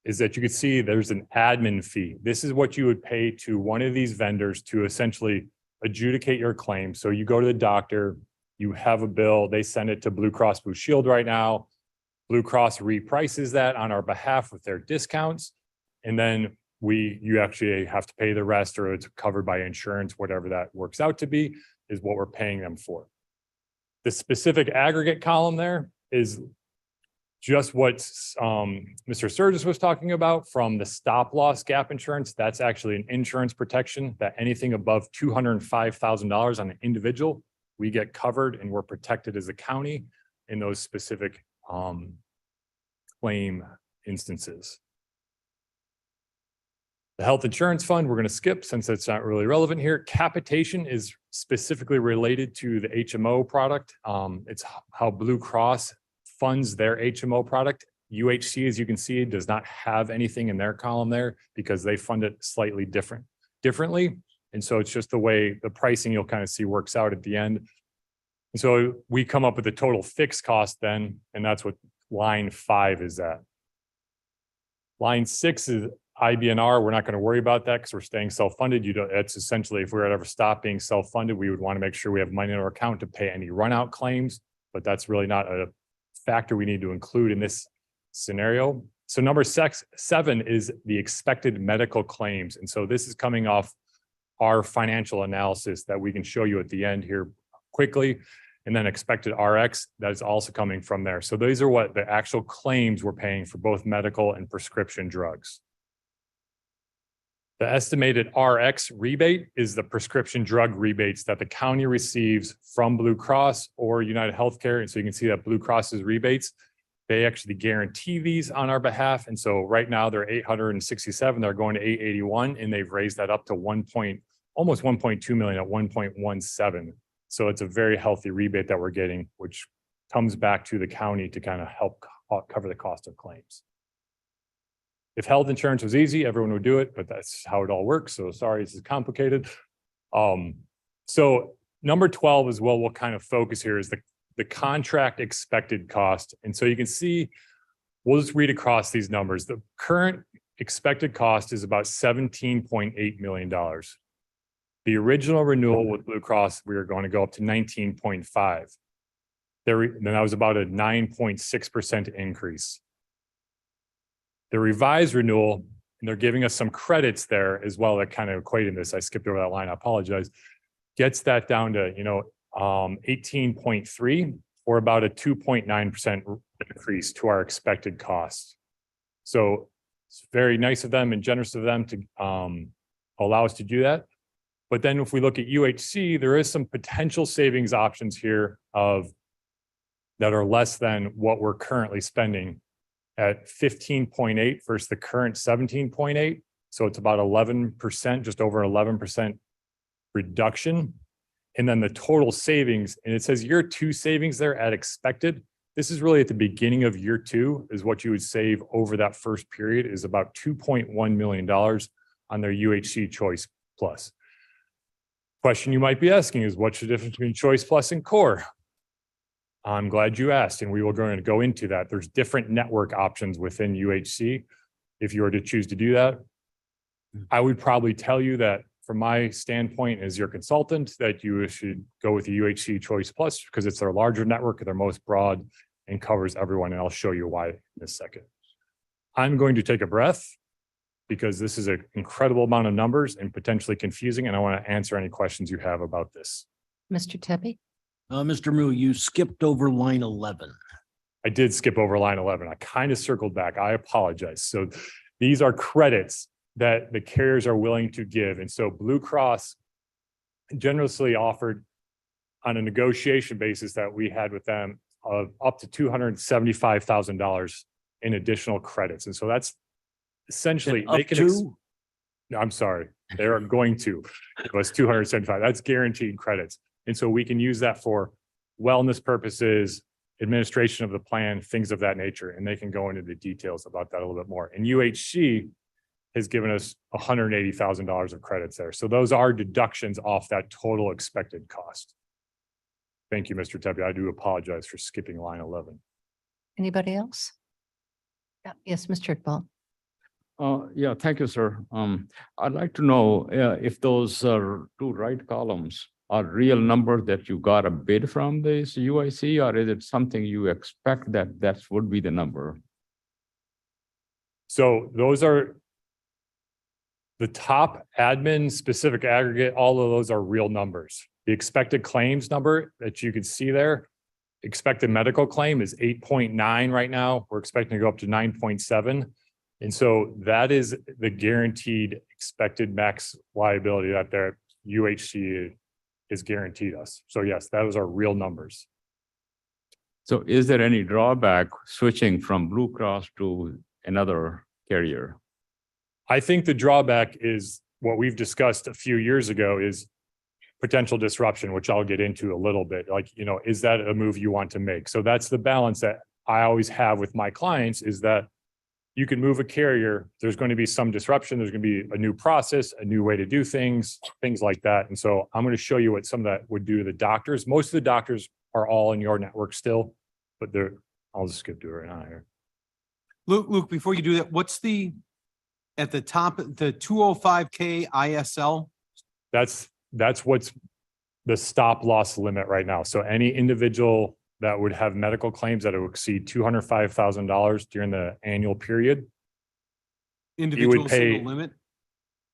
is that you can see there's an admin fee. This is what you would pay to one of these vendors to essentially adjudicate your claim. So you go to the doctor, you have a bill, they send it to Blue Cross Blue Shield right now. Blue Cross reprices that on our behalf with their discounts. And then you actually have to pay the rest, or it's covered by insurance, whatever that works out to be, is what we're paying them for. The specific aggregate column there is just what Mr. Sturgis was talking about from the stop loss gap insurance. That's actually an insurance protection that anything above $205,000 on an individual, we get covered and we're protected as a county in those specific claim instances. The health insurance fund, we're going to skip since it's not really relevant here. Capitation is specifically related to the HMO product. It's how Blue Cross funds their HMO product. UHC, as you can see, does not have anything in their column there because they fund it slightly differently. And so it's just the way the pricing you'll kind of see works out at the end. And so we come up with the total fixed cost then, and that's what line 5 is at. Line 6 is IBNR. We're not going to worry about that because we're staying self-funded. It's essentially, if we were to ever stop being self-funded, we would want to make sure we have money in our account to pay any run-out claims, but that's really not a factor we need to include in this scenario. So number 7 is the expected medical claims. And so this is coming off our financial analysis that we can show you at the end here quickly. And then expected RX, that is also coming from there. So these are what the actual claims we're paying for both medical and prescription drugs. The estimated RX rebate is the prescription drug rebates that the county receives from Blue Cross or United Healthcare. And so you can see that Blue Cross's rebates, they actually guarantee these on our behalf. And so right now they're 867, they're going to 881, and they've raised that up to almost 1.2 million at 1.17. So it's a very healthy rebate that we're getting, which comes back to the county to kind of help cover the cost of claims. If health insurance was easy, everyone would do it, but that's how it all works. So sorry, this is complicated. So number 12 as well, we'll kind of focus here is the contract expected cost. And so you can see, we'll just read across these numbers. The current expected cost is about $17.8 million. The original renewal with Blue Cross, we were going to go up to 19.5. Then that was about a 9.6% increase. The revised renewal, and they're giving us some credits there as well that kind of equating this. I skipped over that line, I apologize. Gets that down to, 18.3, or about a 2.9% increase to our expected costs. So it's very nice of them and generous of them to allow us to do that. But then if we look at UHC, there is some potential savings options here that are less than what we're currently spending at 15.8 versus the current 17.8. So it's about 11%, just over 11% reduction. And then the total savings, and it says year 2 savings there at expected. This is really at the beginning of year 2 is what you would save over that first period is about $2.1 million on their UHC Choice Plus. Question you might be asking is, what's the difference between Choice Plus and Core? I'm glad you asked, and we will going to go into that. There's different network options within UHC. If you were to choose to do that, I would probably tell you that from my standpoint as your consultant, that you should go with the UHC Choice Plus because it's their larger network, their most broad, and covers everyone. And I'll show you why in a second. I'm going to take a breath because this is an incredible amount of numbers and potentially confusing, and I want to answer any questions you have about this. Mr. Tebby? Mr. Moo, you skipped over line 11. I did skip over line 11. I kind of circled back. I apologize. So these are credits that the carriers are willing to give. And so Blue Cross generously offered on a negotiation basis that we had with them of up to $275,000 in additional credits. And so that's essentially Up they can. to? No, I'm sorry. They are going to give us 275. That's guaranteed credits. And so we can use that for wellness purposes, administration of the plan, things of that nature. And they can go into the details about that a little bit more. And UHC has given us $180,000 of credits there. So those are deductions off that total expected cost. Thank you, Mr. Tebby. I do apologize for skipping line 11. Anybody else? Yeah, yes, Mr. Iqbal. Yeah, thank you, sir. I'd like to know if those two right columns are real numbers that you got a bid from this UIC, or is it something you expect that would be the number? So those are the top admin specific aggregate. All of those are real numbers. The expected claims number that you can see there, expected medical claim is 8.9 right now. We're expecting to go up to 9.7. And so that is the guaranteed expected max liability that their UHC is guaranteed us. So yes, those are real numbers. So is there any drawback switching from Blue Cross to another carrier? I think the drawback is what we've discussed a few years ago is potential disruption, which I'll get into a little bit. Like, is that a move you want to make? So that's the balance that I always have with my clients is that you can move a carrier. There's going to be some disruption. There's going to be a new process, a new way to do things like that. And so I'm going to show you what some of that would do to the doctors. Most of the doctors are all in your network still, but I'll just skip to it right now here. Luke, before you do that, what's at the top, the 205K ISL? That's what's the stop loss limit right now. So any individual that would have medical claims that would exceed $205,000 during the annual period. Individual pay- single limit?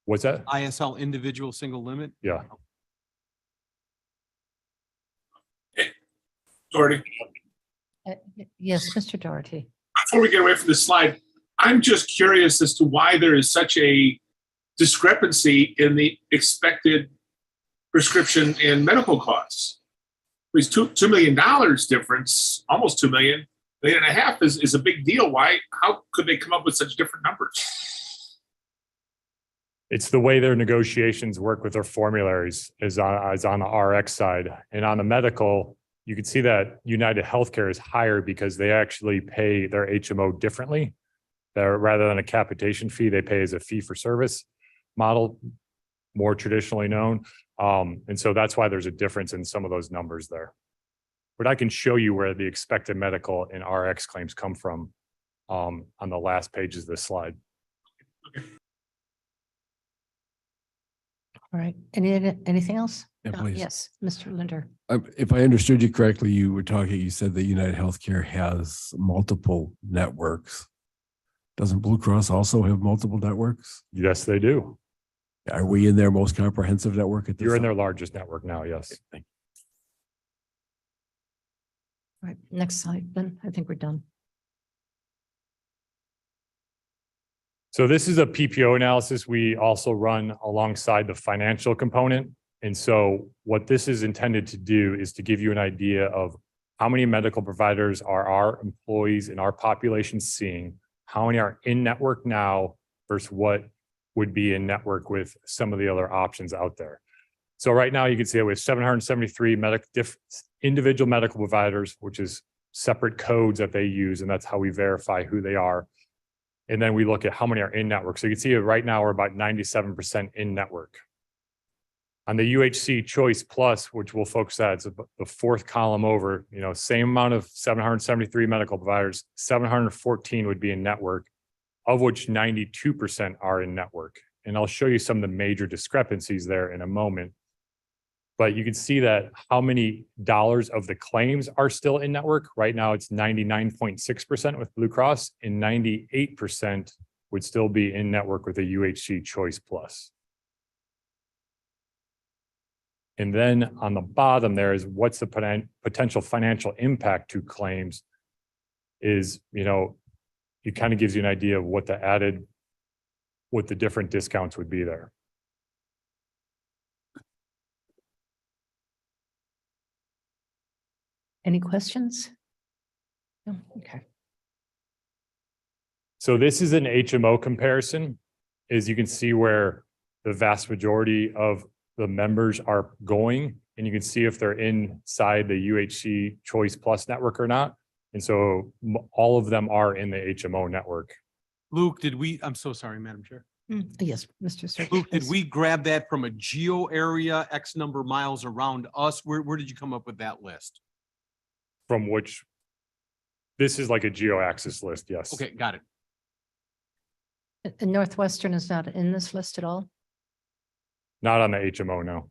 What's that? ISL individual single limit? Yeah. Doherty, Yes, Mr. Doherty. before we get away from this slide, I'm just curious as to why there is such a discrepancy in the expected prescription and medical costs. It's $2 million difference, almost 2 million. $1.5 million is a big deal. Why? How could they come up with such different numbers? It's the way their negotiations work with their formularies is on the RX side. And on the medical, you can see that United Healthcare is higher because they actually pay their HMO differently. Rather than a capitation fee, they pay as a fee for service model, more traditionally known. And so that's why there's a difference in some of those numbers there. But I can show you where the expected medical and RX claims come from on the last pages of this slide. All right. Anything else? Yeah, please. Yes, Mr. Linder. If I understood you correctly, you said that United Healthcare has multiple networks. Doesn't Blue Cross also have multiple networks? Yes, they do. Are we in their most comprehensive network at this You're in time? their largest network now, yes. Thank All right, next slide, then. I think we're done. So this is a PPO analysis we also run alongside the financial component. And so what this is intended to do is to give you an idea of how many medical providers are our employees in our population seeing, how many are in network now versus what would be in network with some of the other options out there. So right now you can see that we have 773 individual medical providers, which is separate codes that they use, and that's how we verify who they are. And then we look at how many are in network. So you can see right now we're about 97% in network. On the UHC Choice Plus, which we'll focus at, it's the fourth column over, same amount of 773 medical providers, 714 would be in network, of which 92% are in network. And I'll show you some of the major discrepancies there in a moment. But you can see that how many dollars of the claims are still in network. Right now, it's 99.6% with Blue Cross, and 98% would still be in network with a UHC Choice Plus. And then on the bottom there is what's the potential financial impact to claims is, it kind of gives you an idea of what the different discounts would be there. Any questions? No, okay. So this is an HMO comparison, as you can see where the vast majority of the members are going, and you can see if they're inside the UHC Choice Plus network or not. And so all of them are in the HMO network. Luke, I'm so sorry, Madam Chair. Yes, Mr. Sturgis. Luke, did please. we grab that from a geo area, X number of miles around us? Where did you come up with that list? From which, this is like a geo axis list, yes. Okay, got it. And Northwestern is not in this list at all? Not on the HMO, no.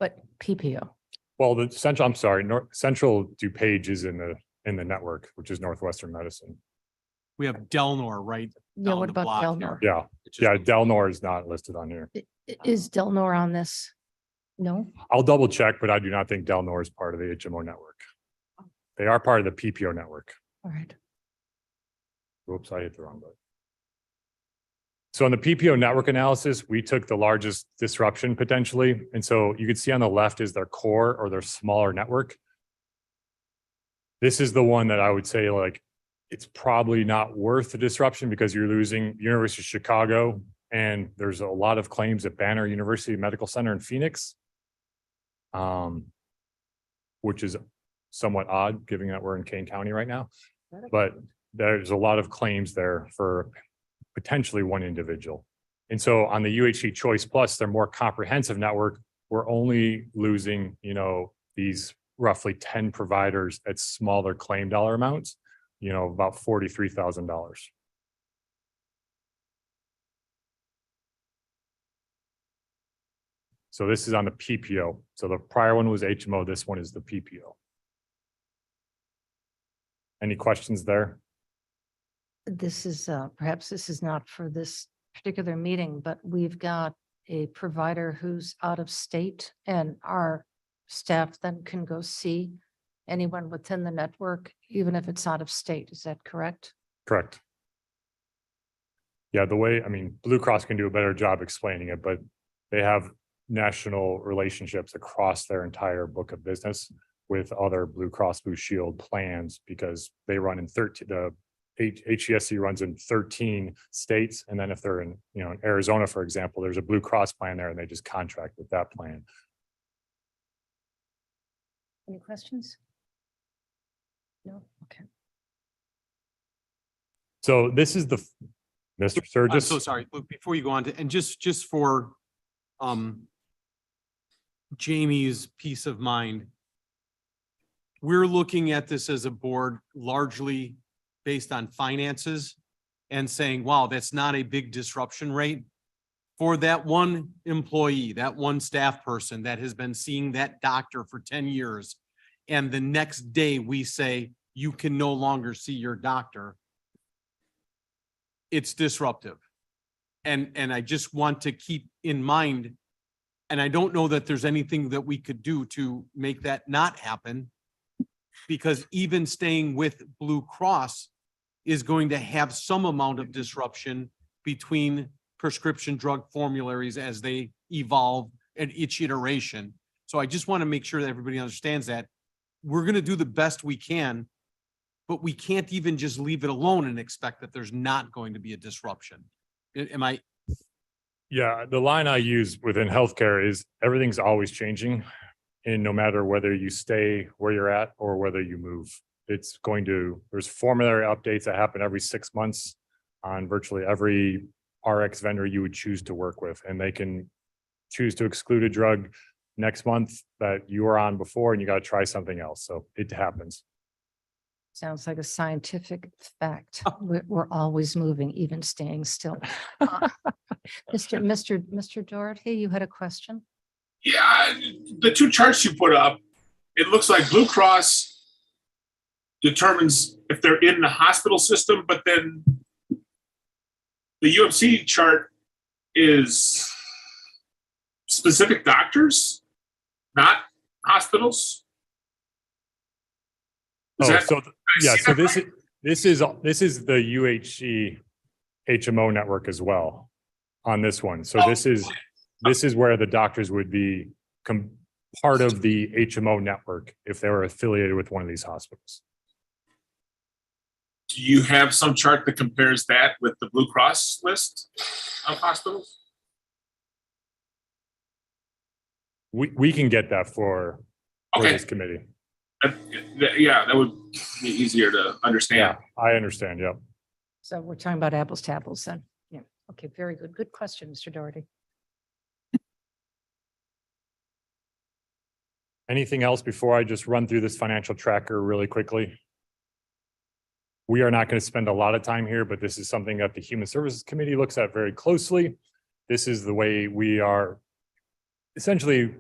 But PPO. Well, the central, I'm sorry, Central DuPage is in the network, which is Northwestern Medicine. We have Delnor, right? Yeah, down what the about block Delnor? here. Yeah, It's just- yeah, Delnor is not listed on here. Is Delnor on this? No? I'll double check, but I do not think Delnor is part of the HMO network. They are part of the PPO network. All right. Whoops, I hit the wrong button. So on the PPO network analysis, we took the largest disruption potentially. And so you can see on the left is their core or their smaller network. This is the one that I would say like, it's probably not worth the disruption because you're losing University of Chicago and there's a lot of claims at Banner University Medical Center in Phoenix. Which is somewhat odd, given that we're in Kane County right now. But there's a lot of claims there for potentially one individual. And so on the UHC Choice Plus, their more comprehensive network, we're only losing, these roughly 10 providers at smaller claim dollar amounts, about $43,000. So this is on the PPO. So the prior one was HMO, this one is the PPO. Any questions there? This is, perhaps this is not for this particular meeting, but we've got a provider who's out of state and our staff then can go see anyone within the network, even if it's out of state. Is that correct? Correct. Yeah, Blue Cross can do a better job explaining it, but they have national relationships across their entire book of business with other Blue Cross Blue Shield plans because they run in 13, the HESC runs in 13 states. And then if they're in, in Arizona, for example, there's a Blue Cross plan there and they just contract with that plan. Any questions? No? Okay. So this is the, Mr. I'm Sturgis. so sorry, Luke, before you go on to, and just for Jamie's peace of mind, we're looking at this as a board largely based on finances and saying, wow, that's not a big disruption rate for that one employee, that one staff person that has been seeing that doctor for 10 years. And the next day we say, you can no longer see your doctor. It's disruptive. And I just want to keep in mind, and I don't know that there's anything that we could do to make that not happen, because even staying with Blue Cross is going to have some amount of disruption between prescription drug formularies as they evolve at each iteration. So I just want to make sure that everybody understands that we're going to do the best we can, but we can't even just leave it alone and expect that there's not going to be a disruption. Am I? Yeah, the line I use within healthcare is everything's always changing. And no matter whether you stay where you're at or whether you move, there's formulary updates that happen every 6 months on virtually every RX vendor you would choose to work with. And they can choose to exclude a drug next month that you were on before and you got to try something else. So it happens. Sounds like a scientific fact. We're always moving, even staying still. Mr. Doherty, you had a question? Yeah, the two charts you put up, it looks like Blue Cross determines if they're in the hospital system, but then the UMC chart is specific doctors, not hospitals? Is Oh, that- so, did I yeah, see so that right? this is the UHC HMO network as well on this one. So this is where the doctors would be part of the HMO network if they were affiliated with one of these hospitals. Do you have some chart that compares that with the Blue Cross list of hospitals? We can get that for Okay. this committee. Yeah, that would be easier to understand. Yeah, I understand. Yep. So we're talking about apples to apples then. Yeah. Okay, very good. Good question, Mr. Doherty. Anything else before I just run through this financial tracker really quickly? We are not going to spend a lot of time here, but this is something that the Human Services Committee looks at very closely. This is the way we are essentially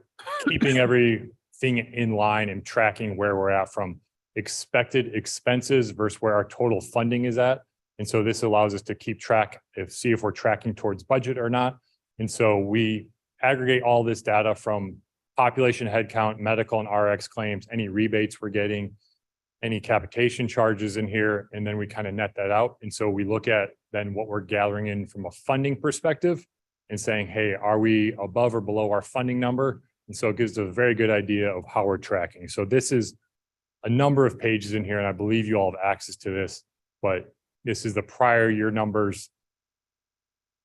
keeping everything in line and tracking where we're at from expected expenses versus where our total funding is at. And so this allows us to keep track see if we're tracking towards budget or not. And so we aggregate all this data from population headcount, medical and RX claims, any rebates we're getting, any capitation charges in here, and then we kind of net that out. And so we look at then what we're gathering in from a funding perspective and saying, hey, are we above or below our funding number? And so it gives a very good idea of how we're tracking. So this is a number of pages in here, and I believe you all have access to this, but this is the prior year numbers.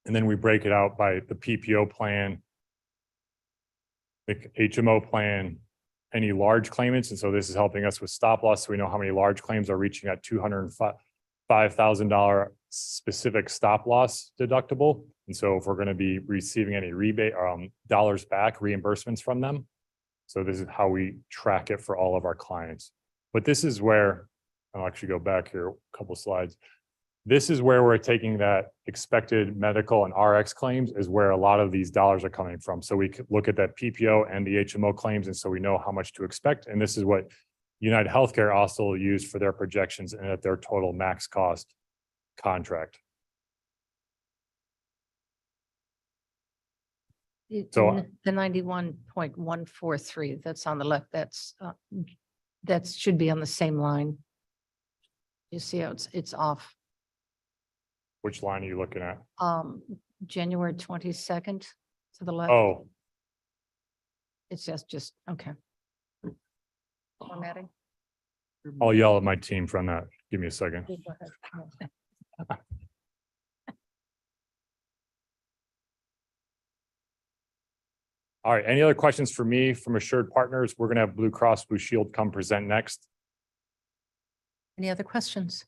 And then we break it out by the PPO plan, the HMO plan, any large claimants. And so this is helping us with stop loss. So we know how many large claims are reaching at $205,000 specific stop loss deductible. And so if we're going to be receiving any rebate dollars back, reimbursements from them. So this is how we track it for all of our clients. But this is where, I'll actually go back here a couple slides. This is where we're taking that expected medical and RX claims is where a lot of these dollars are coming from. So we could look at that PPO and the HMO claims. And so we know how much to expect. And this is what United Healthcare also used for their projections and at their total max cost contract. So- The 91.143 that's on the left, that should be on the same line. You see how it's off. Which line are you looking at? January 22nd to the left. Oh, It's just, okay. Formatting. I'll yell at my team from that. Give me a second. Go ahead. All right. Any other questions for me from Assured Partners? We're going to have Blue Cross Blue Shield come present next. Any other questions?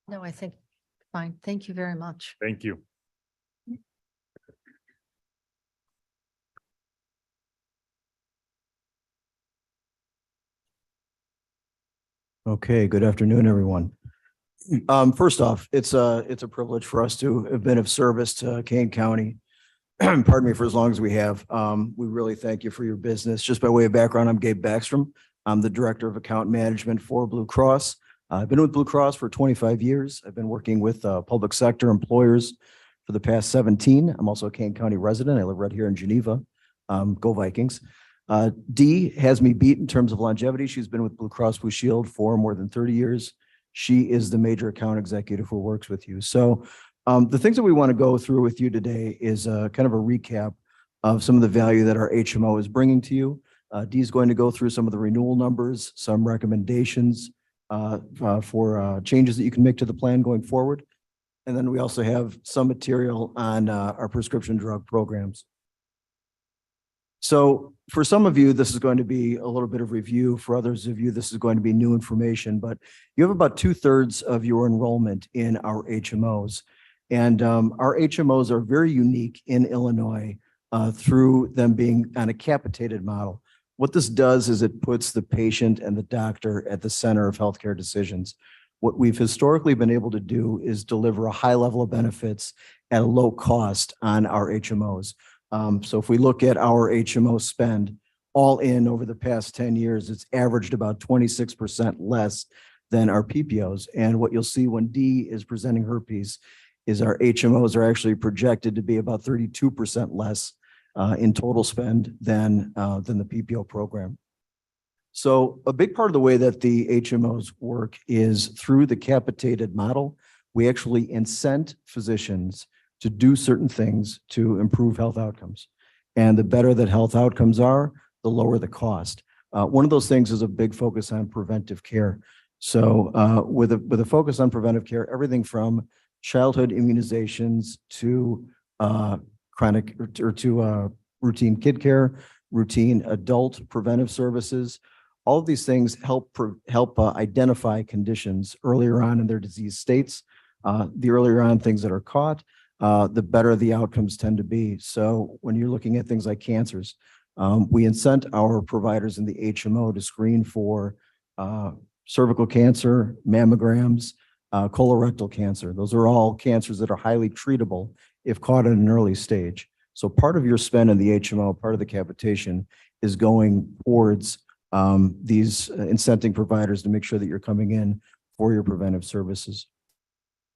No, I think, fine. Thank you very much. Thank you. Okay, good afternoon, everyone. First off, it's a privilege for us to have been of service to Kane County. Pardon me, for as long as we have. We really thank you for your business. Just by way of background, I'm Gabe Backstrom. I'm the Director of Account Management for Blue Cross. I've been with Blue Cross for 25 years. I've been working with public sector employers for the past 17. I'm also a Kane County resident. I live right here in Geneva. Go Vikings. Dee has me beat in terms of longevity. She's been with Blue Cross Blue Shield for more than 30 years. She is the major account executive who works with you. So the things that we want to go through with you today is kind of a recap of some of the value that our HMO is bringing to you. Dee is going to go through some of the renewal numbers, some recommendations for changes that you can make to the plan going forward. And then we also have some material on our prescription drug programs. So for some of you, this is going to be a little bit of review. For others of you, this is going to be new information, but you have about 2/3 of your enrollment in our HMOs. And our HMOs are very unique in Illinois through them being on a capitated model. What this does is it puts the patient and the doctor at the center of healthcare decisions. What we've historically been able to do is deliver a high level of benefits at a low cost on our HMOs. So if we look at our HMO spend all in over the past 10 years, it's averaged about 26% less than our PPOs. And what you'll see when Dee is presenting her piece is our HMOs are actually projected to be about 32% less in total spend than the PPO program. So a big part of the way that the HMOs work is through the capitated model. We actually incent physicians to do certain things to improve health outcomes. And the better that health outcomes are, the lower the cost. One of those things is a big focus on preventive care. So with a focus on preventive care, everything from childhood immunizations to chronic or to routine kid care, routine adult preventive services. All of these things help identify conditions earlier on in their disease states. The earlier on things that are caught, the better the outcomes tend to be. So when you're looking at things like cancers, we incent our providers in the HMO to screen for cervical cancer, mammograms, colorectal cancer. Those are all cancers that are highly treatable if caught at an early stage. So part of your spend in the HMO, part of the capitation is going towards these incenting providers to make sure that you're coming in for your preventive services.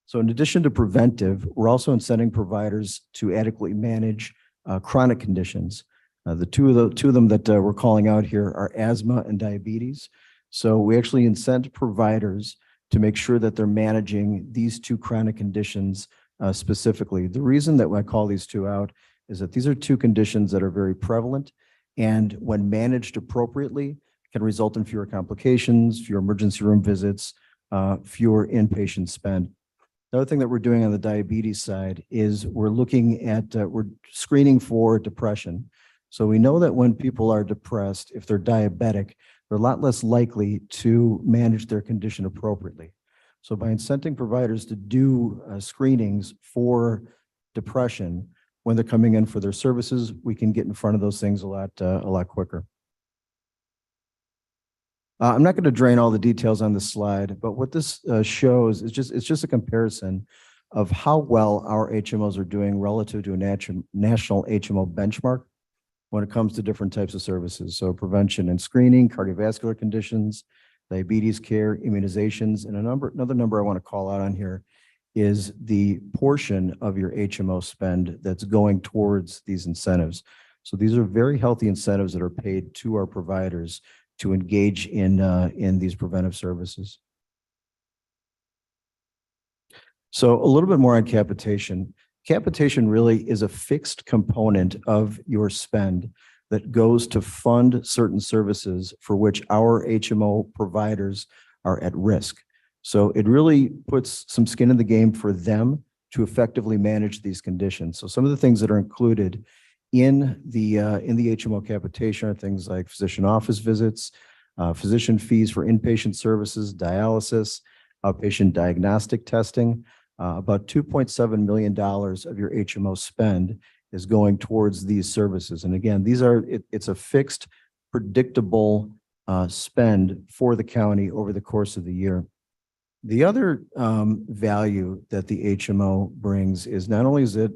So in addition to preventive, we're also incenting providers to adequately manage chronic conditions. The two of them that we're calling out here are asthma and diabetes. So we actually incent providers to make sure that they're managing these two chronic conditions specifically. The reason that I call these two out is that these are two conditions that are very prevalent and when managed appropriately can result in fewer complications, fewer emergency room visits, fewer inpatient spend. The other thing that we're doing on the diabetes side is we're looking at, we're screening for depression. So we know that when people are depressed, if they're diabetic, they're a lot less likely to manage their condition appropriately. So by incenting providers to do screenings for depression when they're coming in for their services, we can get in front of those things a lot quicker. I'm not going to drain all the details on this slide, but what this shows is it's just a comparison of how well our HMOs are doing relative to a national HMO benchmark when it comes to different types of services. So prevention and screening, cardiovascular conditions, diabetes care, immunizations, and another number I want to call out on here is the portion of your HMO spend that's going towards these incentives. So these are very healthy incentives that are paid to our providers to engage in these preventive services. So a little bit more on capitation. Capitation really is a fixed component of your spend that goes to fund certain services for which our HMO providers are at risk. So it really puts some skin in the game for them to effectively manage these conditions. So some of the things that are included in the HMO capitation are things like physician office visits, physician fees for inpatient services, dialysis, outpatient diagnostic testing. About $2.7 million of your HMO spend is going towards these services. And again, it's a fixed, predictable spend for the county over the course of the year. The other value that the HMO brings is not only is it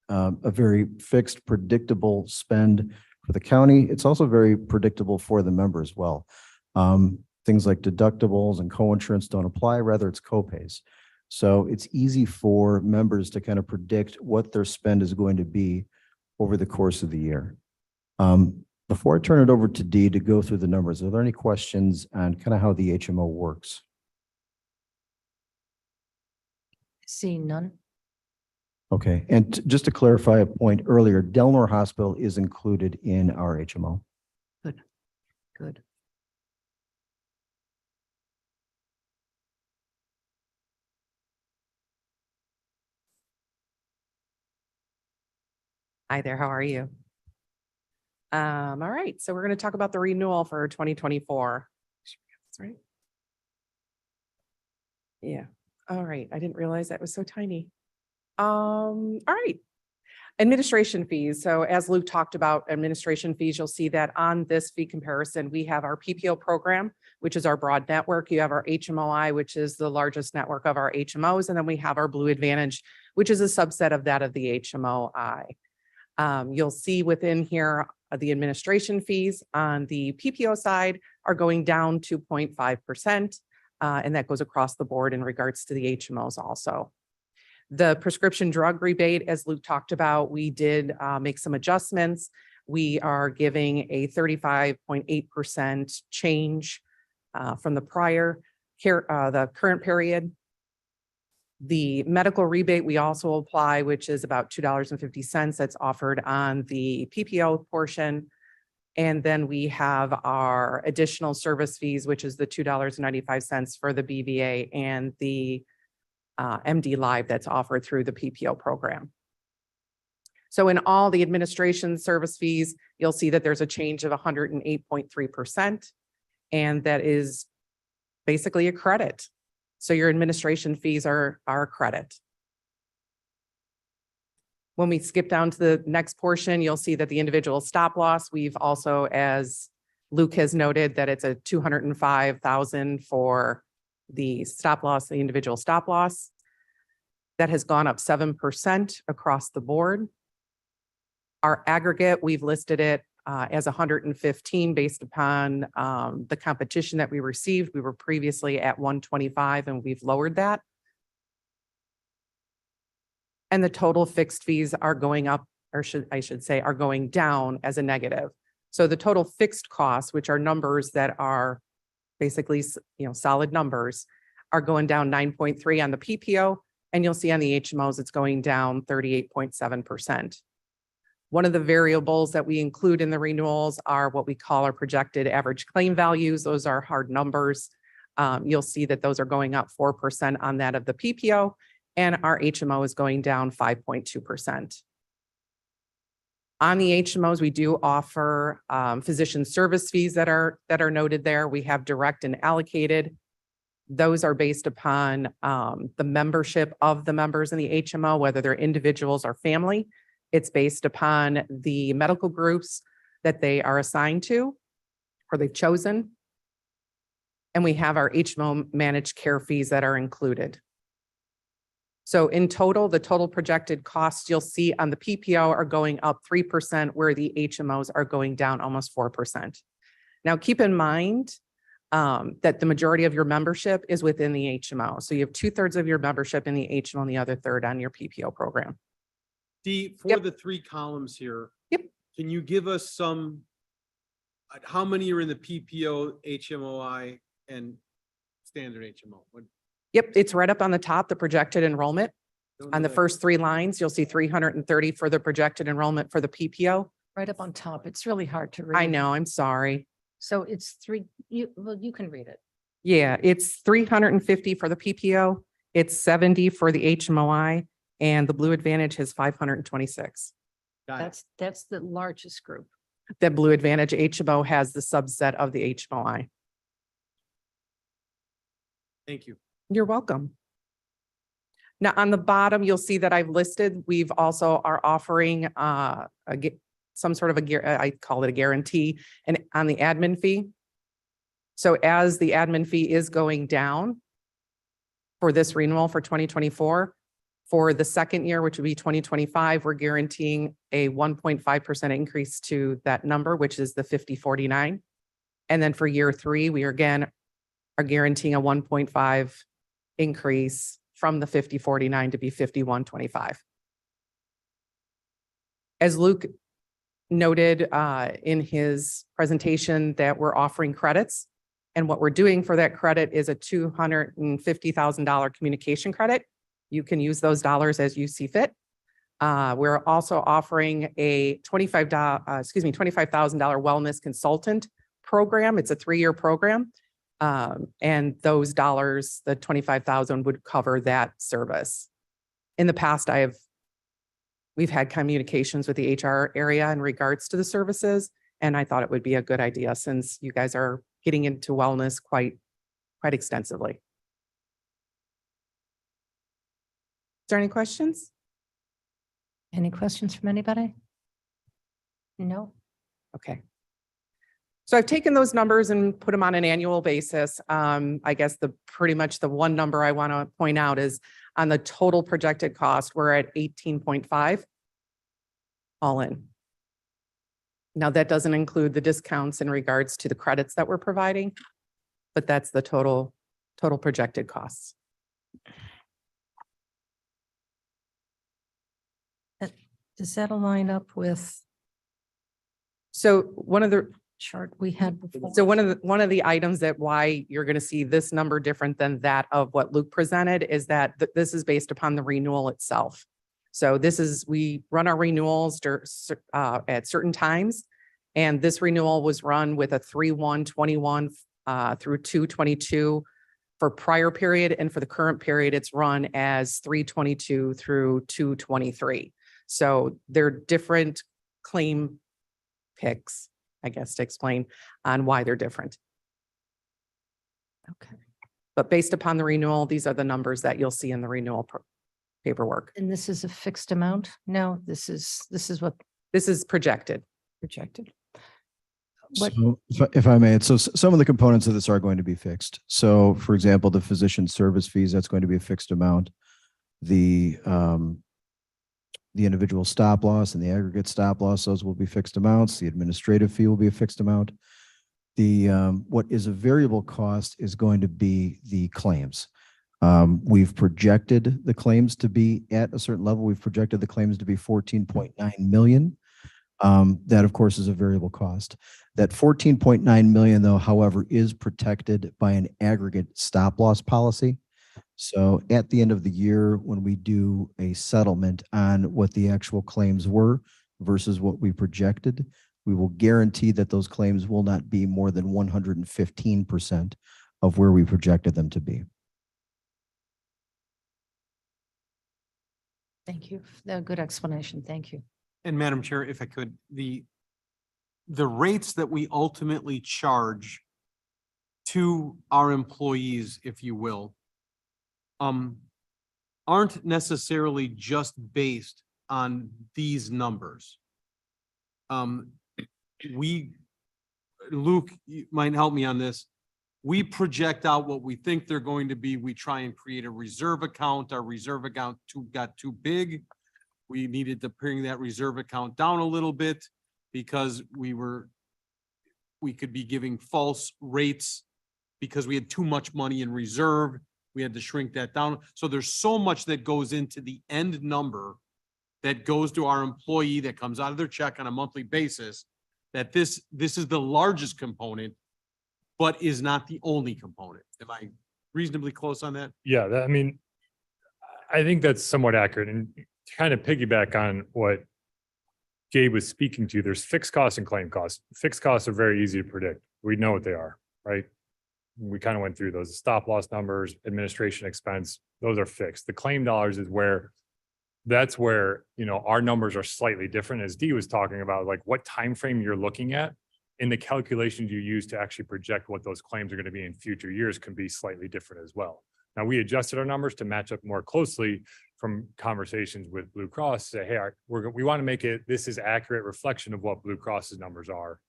a very fixed, predictable spend for the county, it's also very predictable for the member as well. Things like deductibles and co-insurance don't apply, rather it's co-pays. So it's easy for members to kind of predict what their spend is going to be over the course of the year. Before I turn it over to Dee to go through the numbers, are there any questions on kind of how the HMO works? Seeing none. Okay, and just to clarify a point earlier, Delnor Hospital is included in our HMO. Good. Hi there, how are you? All right, so we're going to talk about the renewal for 2024. That's right. Yeah, all right, I didn't realize that was so tiny. All right. Administration fees. So as Luke talked about administration fees, you'll see that on this fee comparison, we have our PPO program, which is our broad network. You have our HMOI, which is the largest network of our HMOs. And then we have our Blue Advantage, which is a subset of that of the HMOI. You'll see within here, the administration fees on the PPO side are going down 2.5%. And that goes across the board in regards to the HMOs also. The prescription drug rebate, as Luke talked about, we did make some adjustments. We are giving a 35.8% change from the prior the current period. The medical rebate we also apply, which is about $2.50 that's offered on the PPO portion. And then we have our additional service fees, which is the $2.95 for the BVA and the MD Live that's offered through the PPO program. So in all the administration service fees, you'll see that there's a change of 108.3%. And that is basically a credit. So your administration fees are a credit. When we skip down to the next portion, you'll see that the individual stop loss, we've also, as Luke has noted, that it's a $205,000 for the stop loss, the individual stop loss. That has gone up 7% across the board. Our aggregate, we've listed it as 115 based upon the competition that we received. We were previously at 125 and we've lowered that. And the total fixed fees are going up, or I should say, are going down as a negative. So the total fixed costs, which are numbers that are basically, solid numbers, are going down 9.3 on the PPO. And you'll see on the HMOs, it's going down 38.7%. One of the variables that we include in the renewals are what we call our projected average claim values. Those are hard numbers. You'll see that those are going up 4% on that of the PPO, and our HMO is going down 5.2%. On the HMOs, we do offer physician service fees that are noted there. We have direct and allocated. Those are based upon the membership of the members in the HMO, whether they're individuals or family. It's based upon the medical groups that they are assigned to or they've chosen. And we have our HMO managed care fees that are included. So in total, the total projected costs you'll see on the PPO are going up 3%, where the HMOs are going down almost 4%. Now, keep in mind that the majority of your membership is within the HMO. So you have 2/3 of your membership in the HMO and the other third on your PPO program. Dee, for the three columns here. Yep. Can you give us some, how many are in the PPO, HMOI, and standard HMO? Yep, it's right up on the top, the projected enrollment. On the first three lines, you'll see 330 for the projected enrollment for the PPO. Right up on top. It's really hard to read. I know, I'm sorry. So it's you can read it. Yeah, it's 350 for the PPO. It's 70 for the HMOI, and the Blue Advantage has 526. That's the largest group. The Blue Advantage HMO has the subset of the HMOI. Thank you. You're welcome. Now, on the bottom, you'll see that I've listed, we've also are offering some sort of I call it a guarantee, and on the admin fee. So as the admin fee is going down for this renewal for 2024, for the second year, which would be 2025, we're guaranteeing a 1.5% increase to that number, which is the 5049. And then for year three, we again are guaranteeing a 1.5 increase from the 5049 to be 5125. As Luke noted in his presentation, that we're offering credits, and what we're doing for that credit is a $250,000 communication credit. You can use those dollars as you see fit. We're also offering a $25,000 wellness consultant program. It's a 3-year program. And those dollars, the $25,000 would cover that service. In the past, we've had communications with the HR area in regards to the services, and I thought it would be a good idea since you guys are getting into wellness quite extensively. Is there any questions? Any questions from anybody? No? Okay. So I've taken those numbers and put them on an annual basis. I guess pretty much the one number I want to point out is on the total projected cost, we're at 18.5 all in. Now that doesn't include the discounts in regards to the credits that we're providing, but that's the total projected costs. Does that align up with So one of the, chart we had before? so one of the items that why you're going to see this number different than that of what Luke presented is that this is based upon the renewal itself. So this is, we run our renewals at certain times. And this renewal was run with a 3/1/21 through 2/22 for prior period. And for the current period, it's run as 3/22 through 2/23. So they're different claim picks, I guess, to explain on why they're different. Okay. But based upon the renewal, these are the numbers that you'll see in the renewal paperwork. And this is a fixed amount? No, this is what This is projected. projected. What- So if I may, so some of the components of this are going to be fixed. So for example, the physician service fees, that's going to be a fixed amount. The individual stop loss and the aggregate stop loss, those will be fixed amounts. The administrative fee will be a fixed amount. The what is a variable cost is going to be the claims. We've projected the claims to be at a certain level. We've projected the claims to be 14.9 million. That of course is a variable cost. That 14.9 million though, however, is protected by an aggregate stop loss policy. So at the end of the year, when we do a settlement on what the actual claims were versus what we projected, we will guarantee that those claims will not be more than 115% of where we projected them to be. Thank you. A good explanation. Thank you. And Madam Chair, if I could, the rates that we ultimately charge to our employees, if you will, aren't necessarily just based on these numbers. Luke, you might help me on this. We project out what we think they're going to be. We try and create a reserve account. Our reserve account got too big. We needed to bring that reserve account down a little bit because we could be giving false rates because we had too much money in reserve. We had to shrink that down. So there's so much that goes into the end number that goes to our employee that comes out of their check on a monthly basis, that this is the largest component, but is not the only component. Am I reasonably close on that? Yeah, I mean, I think that's somewhat accurate, and to kind of piggyback on what Gabe was speaking to, there's fixed costs and claim costs. Fixed costs are very easy to predict. We know what they are, right? We kind of went through those stop loss numbers, administration expense, those are fixed. The claim dollars is that's where, our numbers are slightly different, as Dee was talking about, like what time frame you're looking at and the calculations you use to actually project what those claims are going to be in future years can be slightly different as well. Now, we adjusted our numbers to match up more closely from conversations with Blue Cross, say, hey, we want to make this is accurate reflection of what Blue Cross's numbers are.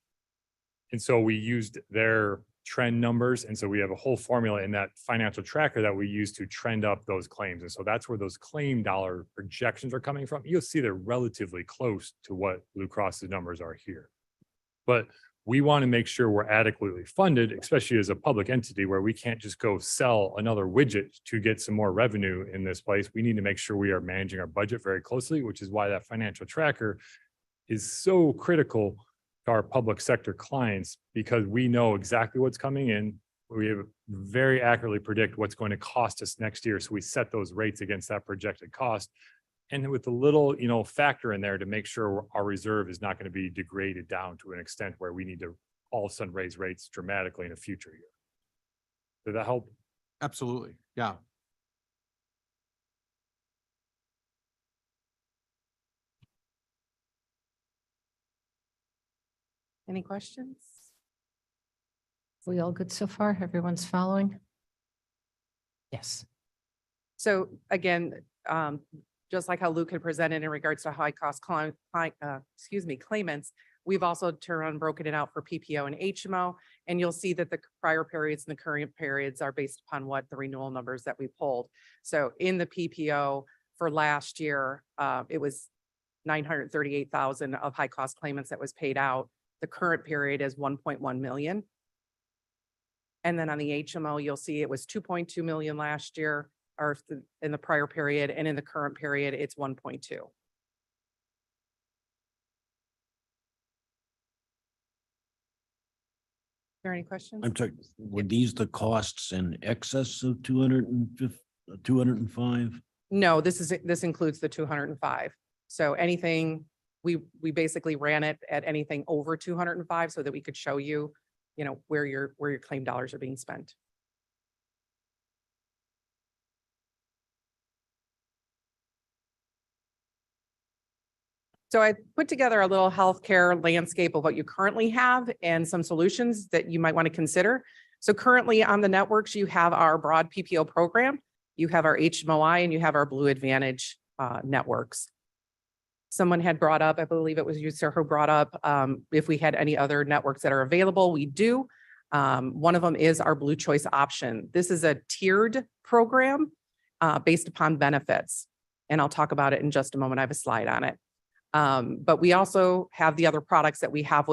And so we used their trend numbers. And so we have a whole formula in that financial tracker that we use to trend up those claims. And so that's where those claim dollar projections are coming from. You'll see they're relatively close to what Blue Cross's numbers are here. But we want to make sure we're adequately funded, especially as a public entity where we can't just go sell another widget to get some more revenue in this place. We need to make sure we are managing our budget very closely, which is why that financial tracker is so critical to our public sector clients, because we know exactly what's coming in. We have very accurately predict what's going to cost us next year. So we set those rates against that projected cost. And with a little, factor in there to make sure our reserve is not going to be degraded down to an extent where we need to all of a sudden raise rates dramatically in a future year. Did that help? Absolutely. Yeah. Any questions? We all good so far? Everyone's following? Yes. So again, just like how Luke had presented in regards to high cost claimants, we've also turned around and broken it out for PPO and HMO. And you'll see that the prior periods and the current periods are based upon what the renewal numbers that we pulled. So in the PPO for last year, it was 938,000 of high cost claimants that was paid out. The current period is 1.1 million. And then on the HMO, you'll see it was 2.2 million last year, or in the prior period, and in the current period, it's 1.2. there any questions? I'm sorry, were these the costs in excess of 205? No, this includes the 205. So anything, we basically ran it at anything over 205 so that we could show you, where your claim dollars are being spent. So I put together a little healthcare landscape of what you currently have and some solutions that you might want to consider. So currently on the networks, you have our broad PPO program, you have our HMOI, and you have our Blue Advantage networks. Someone had brought up, I believe it was you, sir, who brought up if we had any other networks that are available. We do. One of them is our Blue Choice option. This is a tiered program based upon benefits. And I'll talk about it in just a moment. I have a slide on it. But we also have the other products that we have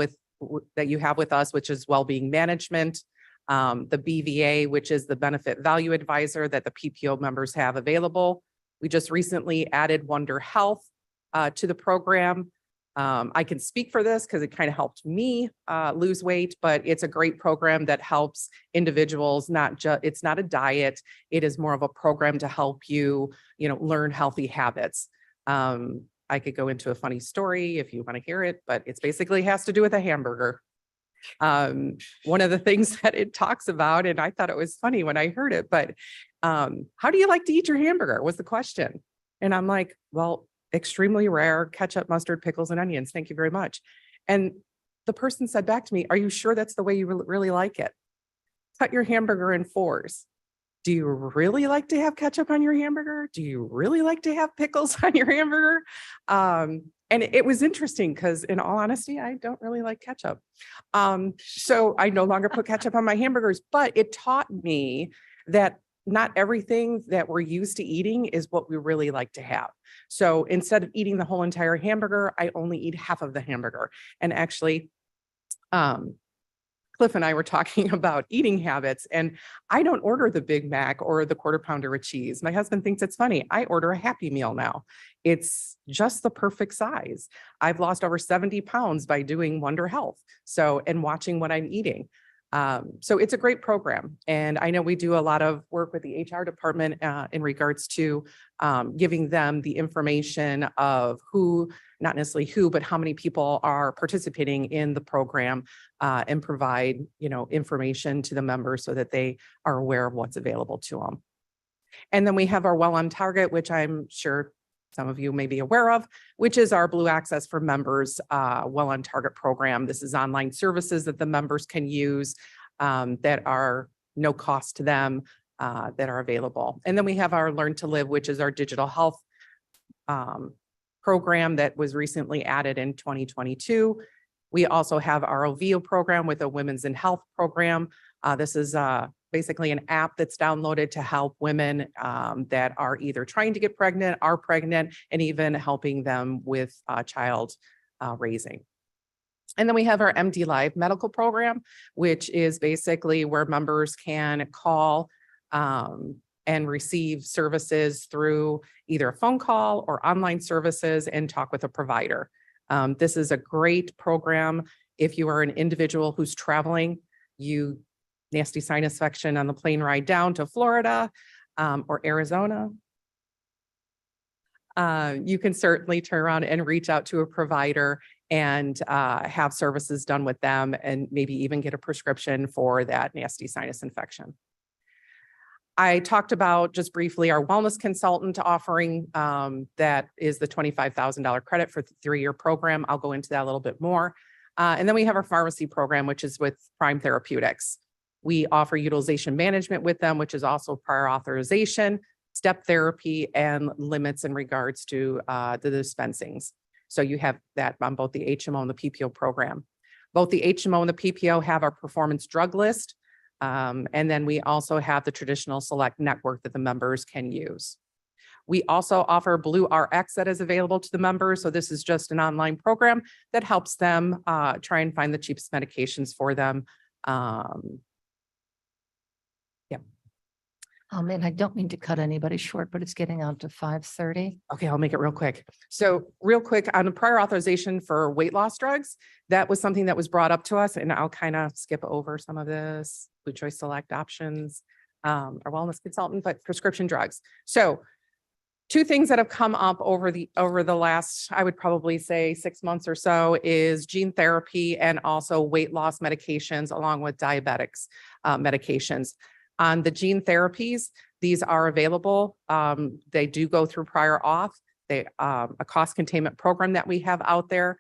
that you have with us, which is well-being management, the BVA, which is the benefit value advisor that the PPO members have available. We just recently added Wonder Health to the program. I can speak for this because it kind of helped me lose weight, but it's a great program that helps individuals. It's not a diet. It is more of a program to help you, learn healthy habits. I could go into a funny story if you want to hear it, but it's basically has to do with a hamburger. One of the things that it talks about, and I thought it was funny when I heard it, but how do you like to eat your hamburger was the question. And I'm like, well, extremely rare, ketchup, mustard, pickles, and onions. Thank you very much. And the person said back to me, are you sure that's the way you really like it? Cut your hamburger in 4s. Do you really like to have ketchup on your hamburger? Do you really like to have pickles on your hamburger? And it was interesting because in all honesty, I don't really like ketchup. So I no longer put ketchup on my hamburgers, but it taught me that not everything that we're used to eating is what we really like to have. So instead of eating the whole entire hamburger, I only eat half of the hamburger. And actually, Cliff and I were talking about eating habits, and I don't order the Big Mac or the quarter pounder of cheese. My husband thinks it's funny. I order a Happy Meal now. It's just the perfect size. I've lost over 70 pounds by doing Wonder Health. And watching what I'm eating. So it's a great program. And I know we do a lot of work with the HR department in regards to giving them the information of not necessarily who, but how many people are participating in the program and provide, information to the members so that they are aware of what's available to them. And then we have our Well on Target, which I'm sure some of you may be aware of, which is our Blue Access for Members Well on Target program. This is online services that the members can use that are no cost to them that are available. And then we have our Learn to Live, which is our digital health program that was recently added in 2022. We also have our OVO program with a Women's in Health program. This is basically an app that's downloaded to help women that are either trying to get pregnant, are pregnant, and even helping them with child raising. And then we have our MD Live medical program, which is basically where members can call and receive services through either a phone call or online services and talk with a provider. This is a great program if you are an individual who's traveling, nasty sinus infection on the plane ride down to Florida or Arizona. You can certainly turn around and reach out to a provider and have services done with them and maybe even get a prescription for that nasty sinus infection. I talked about just briefly our wellness consultant offering that is the $25,000 credit for the 3-year program. I'll go into that a little bit more. And then we have our pharmacy program, which is with Prime Therapeutics. We offer utilization management with them, which is also prior authorization, step therapy, and limits in regards to the dispensings. So you have that on both the HMO and the PPO program. Both the HMO and the PPO have our performance drug list. And then we also have the traditional select network that the members can use. We also offer Blue RX that is available to the members. So this is just an online program that helps them try and find the cheapest medications for them. And I don't mean to cut anybody short, but it's getting on to 5:30. Okay, I'll make it real quick. So real quick on the prior authorization for weight loss drugs, that was something that was brought up to us, and I'll kind of skip over some of this, Blue Choice Select options, our wellness consultant, but prescription drugs. So two things that have come up over the last, I would probably say 6 months or so, is gene therapy and also weight loss medications along with diabetics medications. On the gene therapies, these are available. They do go through prior auth. They a cost containment program that we have out there.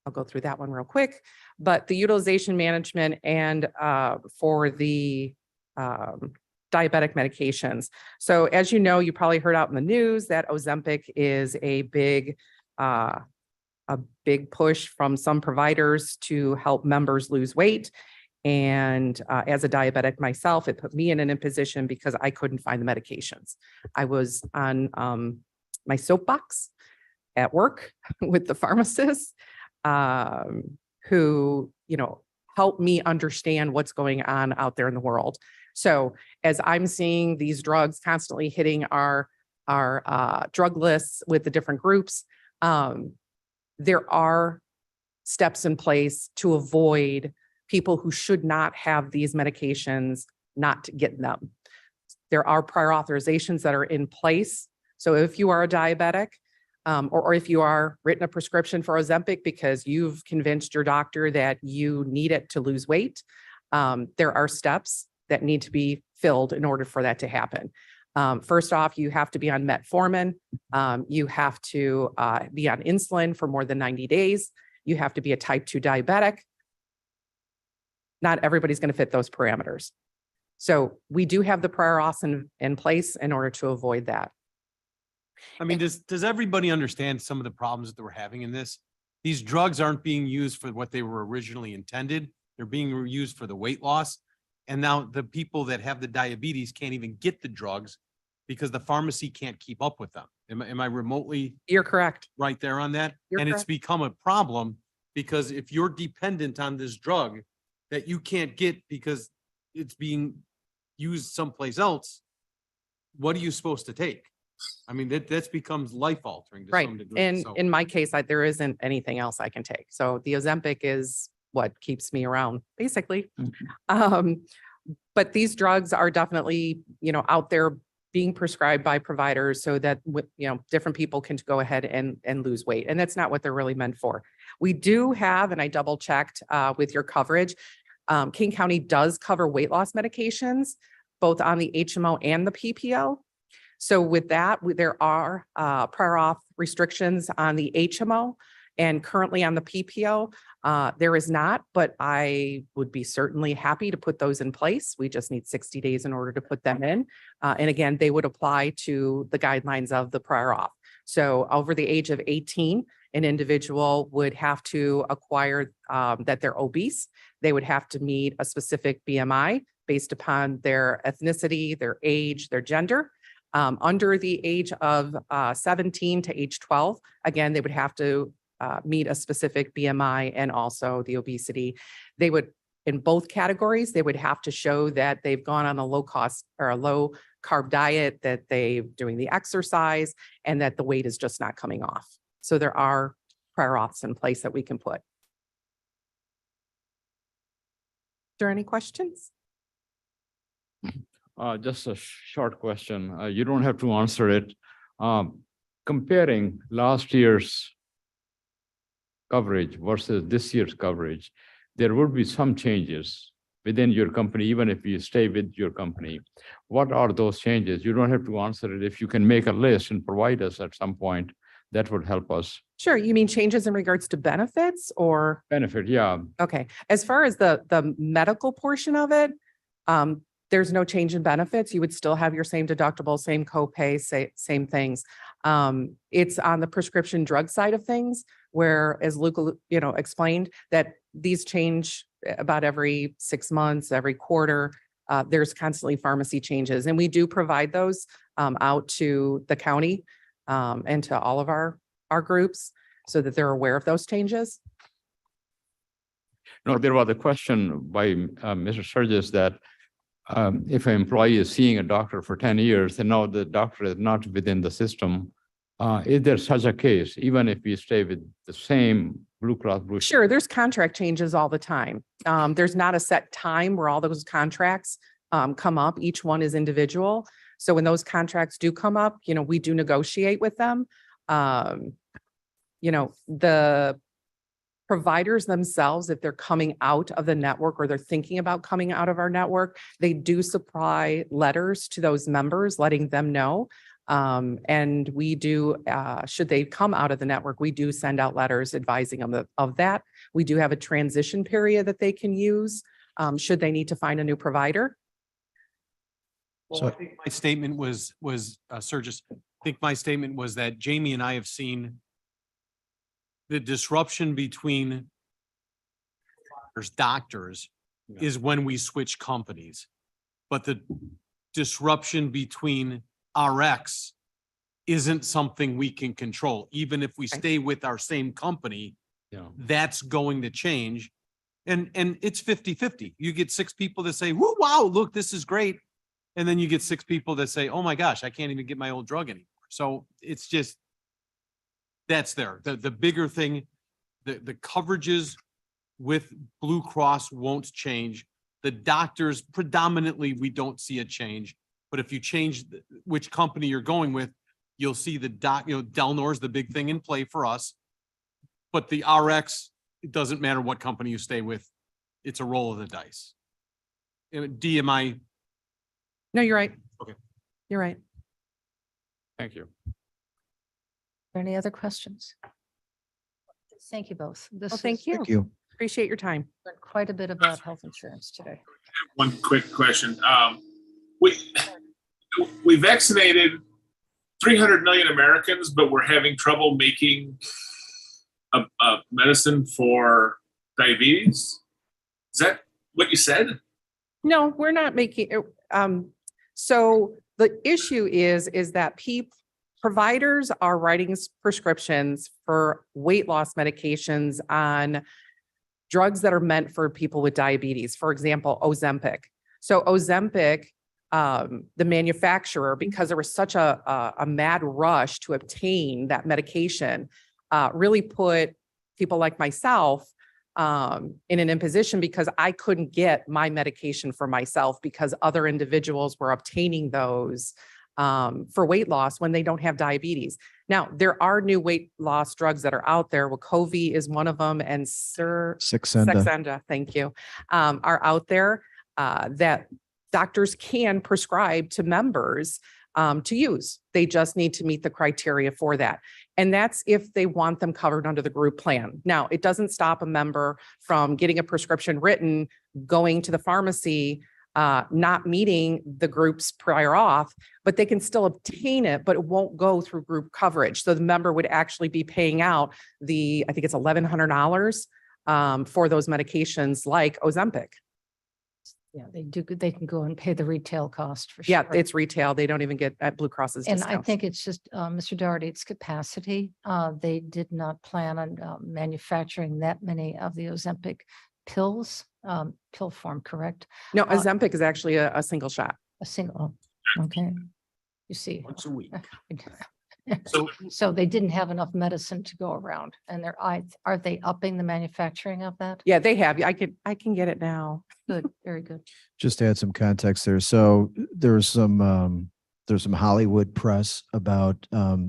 I'll go through that one real quick, but the utilization management and for the diabetic medications. So as you know, you probably heard out in the news that Ozempic is a big push from some providers to help members lose weight. And as a diabetic myself, it put me in an imposition because I couldn't find the medications. I was on my soapbox at work with the pharmacist who, helped me understand what's going on out there in the world. So as I'm seeing these drugs constantly hitting our drug lists with the different groups, there are steps in place to avoid people who should not have these medications not get them. There are prior authorizations that are in place. So if you are a diabetic, or if you are written a prescription for Ozempic because you've convinced your doctor that you need it to lose weight, there are steps that need to be filled in order for that to happen. First off, you have to be on metformin. You have to be on insulin for more than 90 days. You have to be a type 2 diabetic. Not everybody's going to fit those parameters. So we do have the prior auths in place in order to avoid that. I mean, does everybody understand some of the problems that we're having in this? These drugs aren't being used for what they were originally intended. They're being used for the weight loss. And now the people that have the diabetes can't even get the drugs because the pharmacy can't keep up with them. Am I remotely? You're correct. Right there on that? You're And it's correct. become a problem because if you're dependent on this drug that you can't get because it's being used someplace else, what are you supposed to take? I mean, that's becomes life altering to Right. some degree. And So- in my case, there isn't anything else I can take. So the Ozempic is what keeps me around, basically. But these drugs are definitely, out there being prescribed by providers so that, different people can go ahead and lose weight. And that's not what they're really meant for. We do have, and I double checked with your coverage, King County does cover weight loss medications, both on the HMO and the PPO. So with that, there are prior auth restrictions on the HMO, and currently on the PPO, there is not, but I would be certainly happy to put those in place. We just need 60 days in order to put them in. And again, they would apply to the guidelines of the prior auth. So over the age of 18, an individual would have to acquire that they're obese. They would have to meet a specific BMI based upon their ethnicity, their age, their gender. Under the age of 17 to age 12, again, they would have to meet a specific BMI and also the obesity. They would, in both categories, they would have to show that they've gone on a low cost or a low carb diet, that they're doing the exercise, and that the weight is just not coming off. So there are prior auths in place that we can put. Is there any questions? Just a short question. You don't have to answer it. Comparing last year's coverage versus this year's coverage, there would be some changes within your company, even if you stay with your company. What are those changes? You don't have to answer it. If you can make a list and provide us at some point, that would help us. Sure. You mean changes in regards to benefits or? Benefit, yeah. Okay. As far as the medical portion of it, there's no change in benefits. You would still have your same deductible, same copay, same things. It's on the prescription drug side of things where, as Luke, explained, that these change about every 6 months, every quarter. There's constantly pharmacy changes, and we do provide those out to the county and to all of our groups so that they're aware of those changes. No, there was a question by Mr. Sturgis that if an employee is seeing a doctor for 10 years and now the doctor is not within the system, is there such a case, even if we stay with the same Blue Cross Blue? Sure, there's contract changes all the time. There's not a set time where all those contracts come up. Each one is individual. So when those contracts do come up, we do negotiate with them. The providers themselves, if they're coming out of the network or they're thinking about coming out of our network, they do supply letters to those members, letting them know. And we do, should they come out of the network, we do send out letters advising them of that. We do have a transition period that they can use, should they need to find a new provider. Well, I think my statement was Surges, I think my statement was that Jamie and I have seen the disruption between doctors is when we switch companies. But the disruption between RX isn't something we can control. Even if we stay with our same company, that's going to change. And it's 50-50. You get 6 people that say, whoo, wow, look, this is great. And then you get 6 people that say, oh my gosh, I can't even get my old drug anymore. So it's just, that's there. The bigger thing, the coverages with Blue Cross won't change. The doctors predominantly, we don't see a change. But if you change which company you're going with, you'll see the Delnor is the big thing in play for us. But the RX, it doesn't matter what company you stay with. It's a roll of the dice. D, am I? No, you're right. Okay. You're right. Thank you. Any other questions? Thank you both. This Well, thank is- you. Thank you. Appreciate your time. learned quite a bit about health insurance today. One quick question. We vaccinated 300 million Americans, but we're having trouble making a medicine for diabetes. Is that what you said? No, we're not making, so the issue is that providers are writing prescriptions for weight loss medications on drugs that are meant for people with diabetes, for example, Ozempic. So Ozempic, the manufacturer, because there was such a mad rush to obtain that medication, really put people like myself in an imposition because I couldn't get my medication for myself because other individuals were obtaining those for weight loss when they don't have diabetes. Now, there are new weight loss drugs that are out there. Wegovy is one of them, and Saxenda, thank you, are out there that doctors can prescribe to members to use. They just need to meet the criteria for that. And that's if they want them covered under the group plan. Now, it doesn't stop a member from getting a prescription written, going to the pharmacy, not meeting the group's prior auth, but they can still obtain it, but it won't go through group coverage. So the member would actually be paying out I think it's $1,100 for those medications like Ozempic. Yeah, they can go and pay the retail cost for sure. Yeah, it's retail. They don't even get at Blue Cross's And discounts. I think it's just, Mr. Doherty, it's capacity. They did not plan on manufacturing that many of the Ozempic pills, pill form, correct? No, Ozempic is actually a single shot. A single, okay. You see. Once a week. So they didn't have enough medicine to go around, and are they upping the manufacturing of that? Yeah, they have. I can get it now. Good, very good. Just to add some context there. So there's some Hollywood press about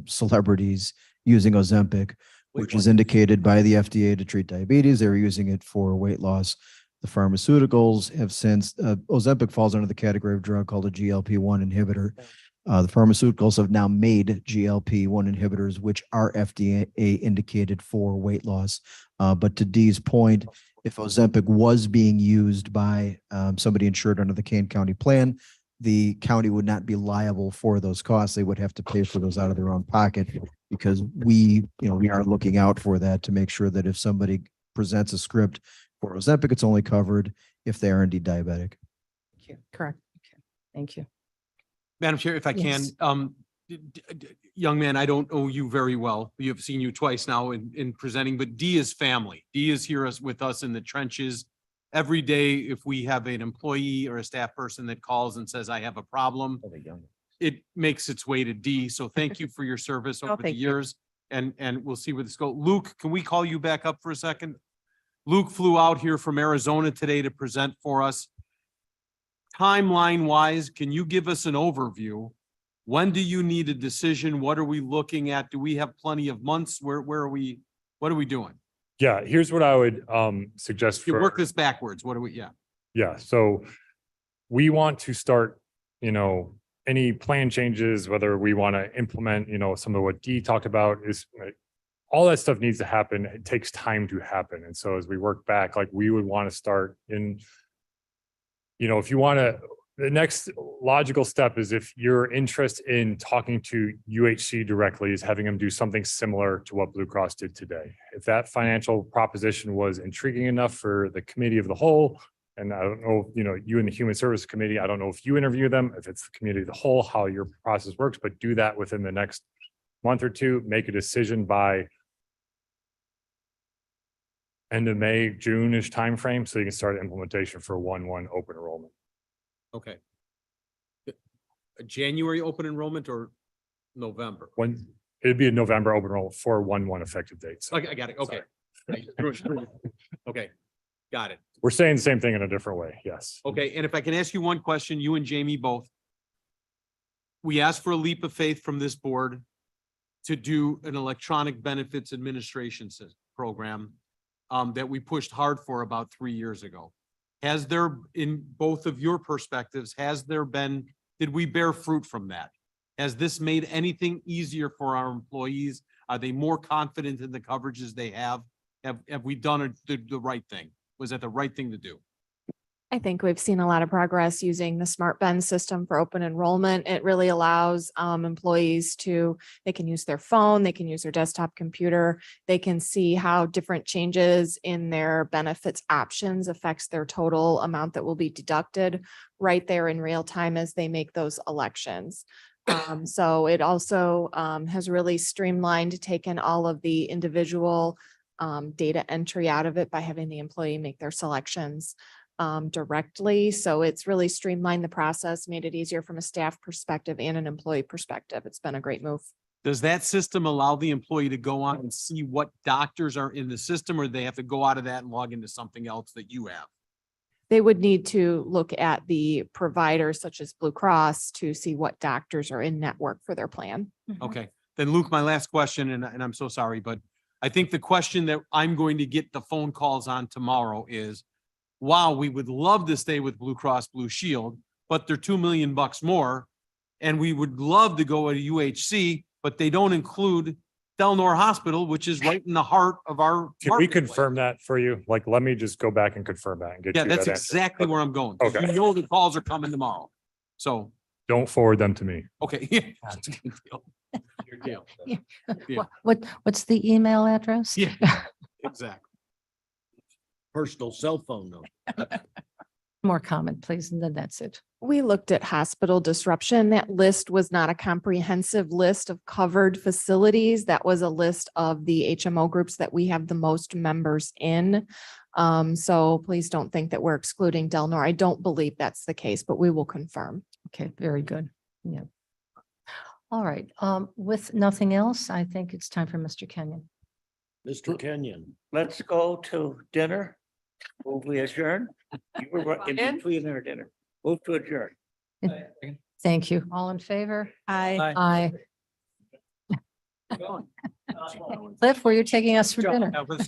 celebrities using Ozempic, which is indicated by the FDA to treat diabetes. They were using it for weight loss. The pharmaceuticals have since, Ozempic falls under the category of drug called a GLP-1 inhibitor. The pharmaceuticals have now made GLP-1 inhibitors, which are FDA indicated for weight loss. But to Dee's point, if Ozempic was being used by somebody insured under the Kane County plan, the county would not be liable for those costs. They would have to pay for those out of their own pocket because we are looking out for that to make sure that if somebody presents a script for Ozempic, it's only covered if they are indeed diabetic. Correct. Okay. Thank you. Madam Chair, if I can, young man, I don't know you very well. We have seen you twice now in presenting, but D is family. D is here with us in the trenches. every day, if we have an employee or a staff person that calls and says, I have a problem, it makes its way to D. So thank you for your service over the thank you. years. And we'll see where this goes. Luke, can we call you back up for a second? Luke flew out here from Arizona today to present for us. Timeline wise, can you give us an overview? When do you need a decision? What are we looking at? Do we have plenty of months? Where are we? What are we doing? Yeah, here's what I would suggest. You for work this backwards. What do we, yeah. Yeah, so we want to start, any plan changes, whether we want to implement, some of what Dee talked about is all that stuff needs to happen. It takes time to happen. And so as we work back, like we would want to start in, if you want to, the next logical step is if you're interested in talking to UHC directly, is having them do something similar to what Blue Cross did today. If that financial proposition was intriguing enough for the committee of the whole, and I don't know, you and the Human Service Committee, I don't know if you interview them, if it's the committee of the whole, how your process works, but do that within the next month or two, make a decision by end of May, June-ish timeframe, so you can start implementation for 1/1 open enrollment. Okay. A January open enrollment or November? When it'd be a November open enrollment for 1/1 effective dates. Okay, I got it. Okay. Okay, got it. We're saying the same thing in a different way. Yes. Okay, and if I can ask you one question, you and Jamie both. We asked for a leap of faith from this board to do an electronic benefits administration program that we pushed hard for about 3 years ago. Has there, in both of your perspectives, did we bear fruit from that? Has this made anything easier for our employees? Are they more confident in the coverages they have? Have we done the right thing? Was that the right thing to do? I think we've seen a lot of progress using the Smart Ben system for open enrollment. It really allows employees they can use their phone, they can use their desktop computer, they can see how different changes in their benefits options affects their total amount that will be deducted right there in real time as they make those elections. So it also has really streamlined, taken all of the individual data entry out of it by having the employee make their selections directly. So it's really streamlined the process, made it easier from a staff perspective and an employee perspective. It's been a great move. Does that system allow the employee to go on and see what doctors are in the system, or they have to go out of that and log into something else that you have? They would need to look at the providers such as Blue Cross to see what doctors are in network for their plan. Okay, then Luke, my last question, and I'm so sorry, but I think the question that I'm going to get the phone calls on tomorrow is, wow, we would love to stay with Blue Cross Blue Shield, but they're $2 million more. And we would love to go to UHC, but they don't include Del Nor Hospital, which is right in the heart of our. Can we marketplace. confirm that for you? Like, let me just go back and confirm that and get Yeah, you that's that answer. exactly where I'm going. 'cause Okay. You know the calls are coming tomorrow. So, Don't forward them to me. okay. Your deal. Yeah. What's the email address? Yeah, exactly. Personal cell phone number. More comment, please, and then that's it. We looked at hospital disruption. That list was not a comprehensive list of covered facilities. That was a list of the HMO groups that we have the most members in. So please don't think that we're excluding Del Nor. I don't believe that's the case, but we will confirm. Okay, very good. Yeah. All right, with nothing else, I think it's time for Mr. Kenyon. Mr. Kenyon, let's go to dinner. Will we adjourn? You were in between our dinner. Move to adjourn. Thank you. All in favor? Aye. Aye. Cliff, were you taking us for dinner? That was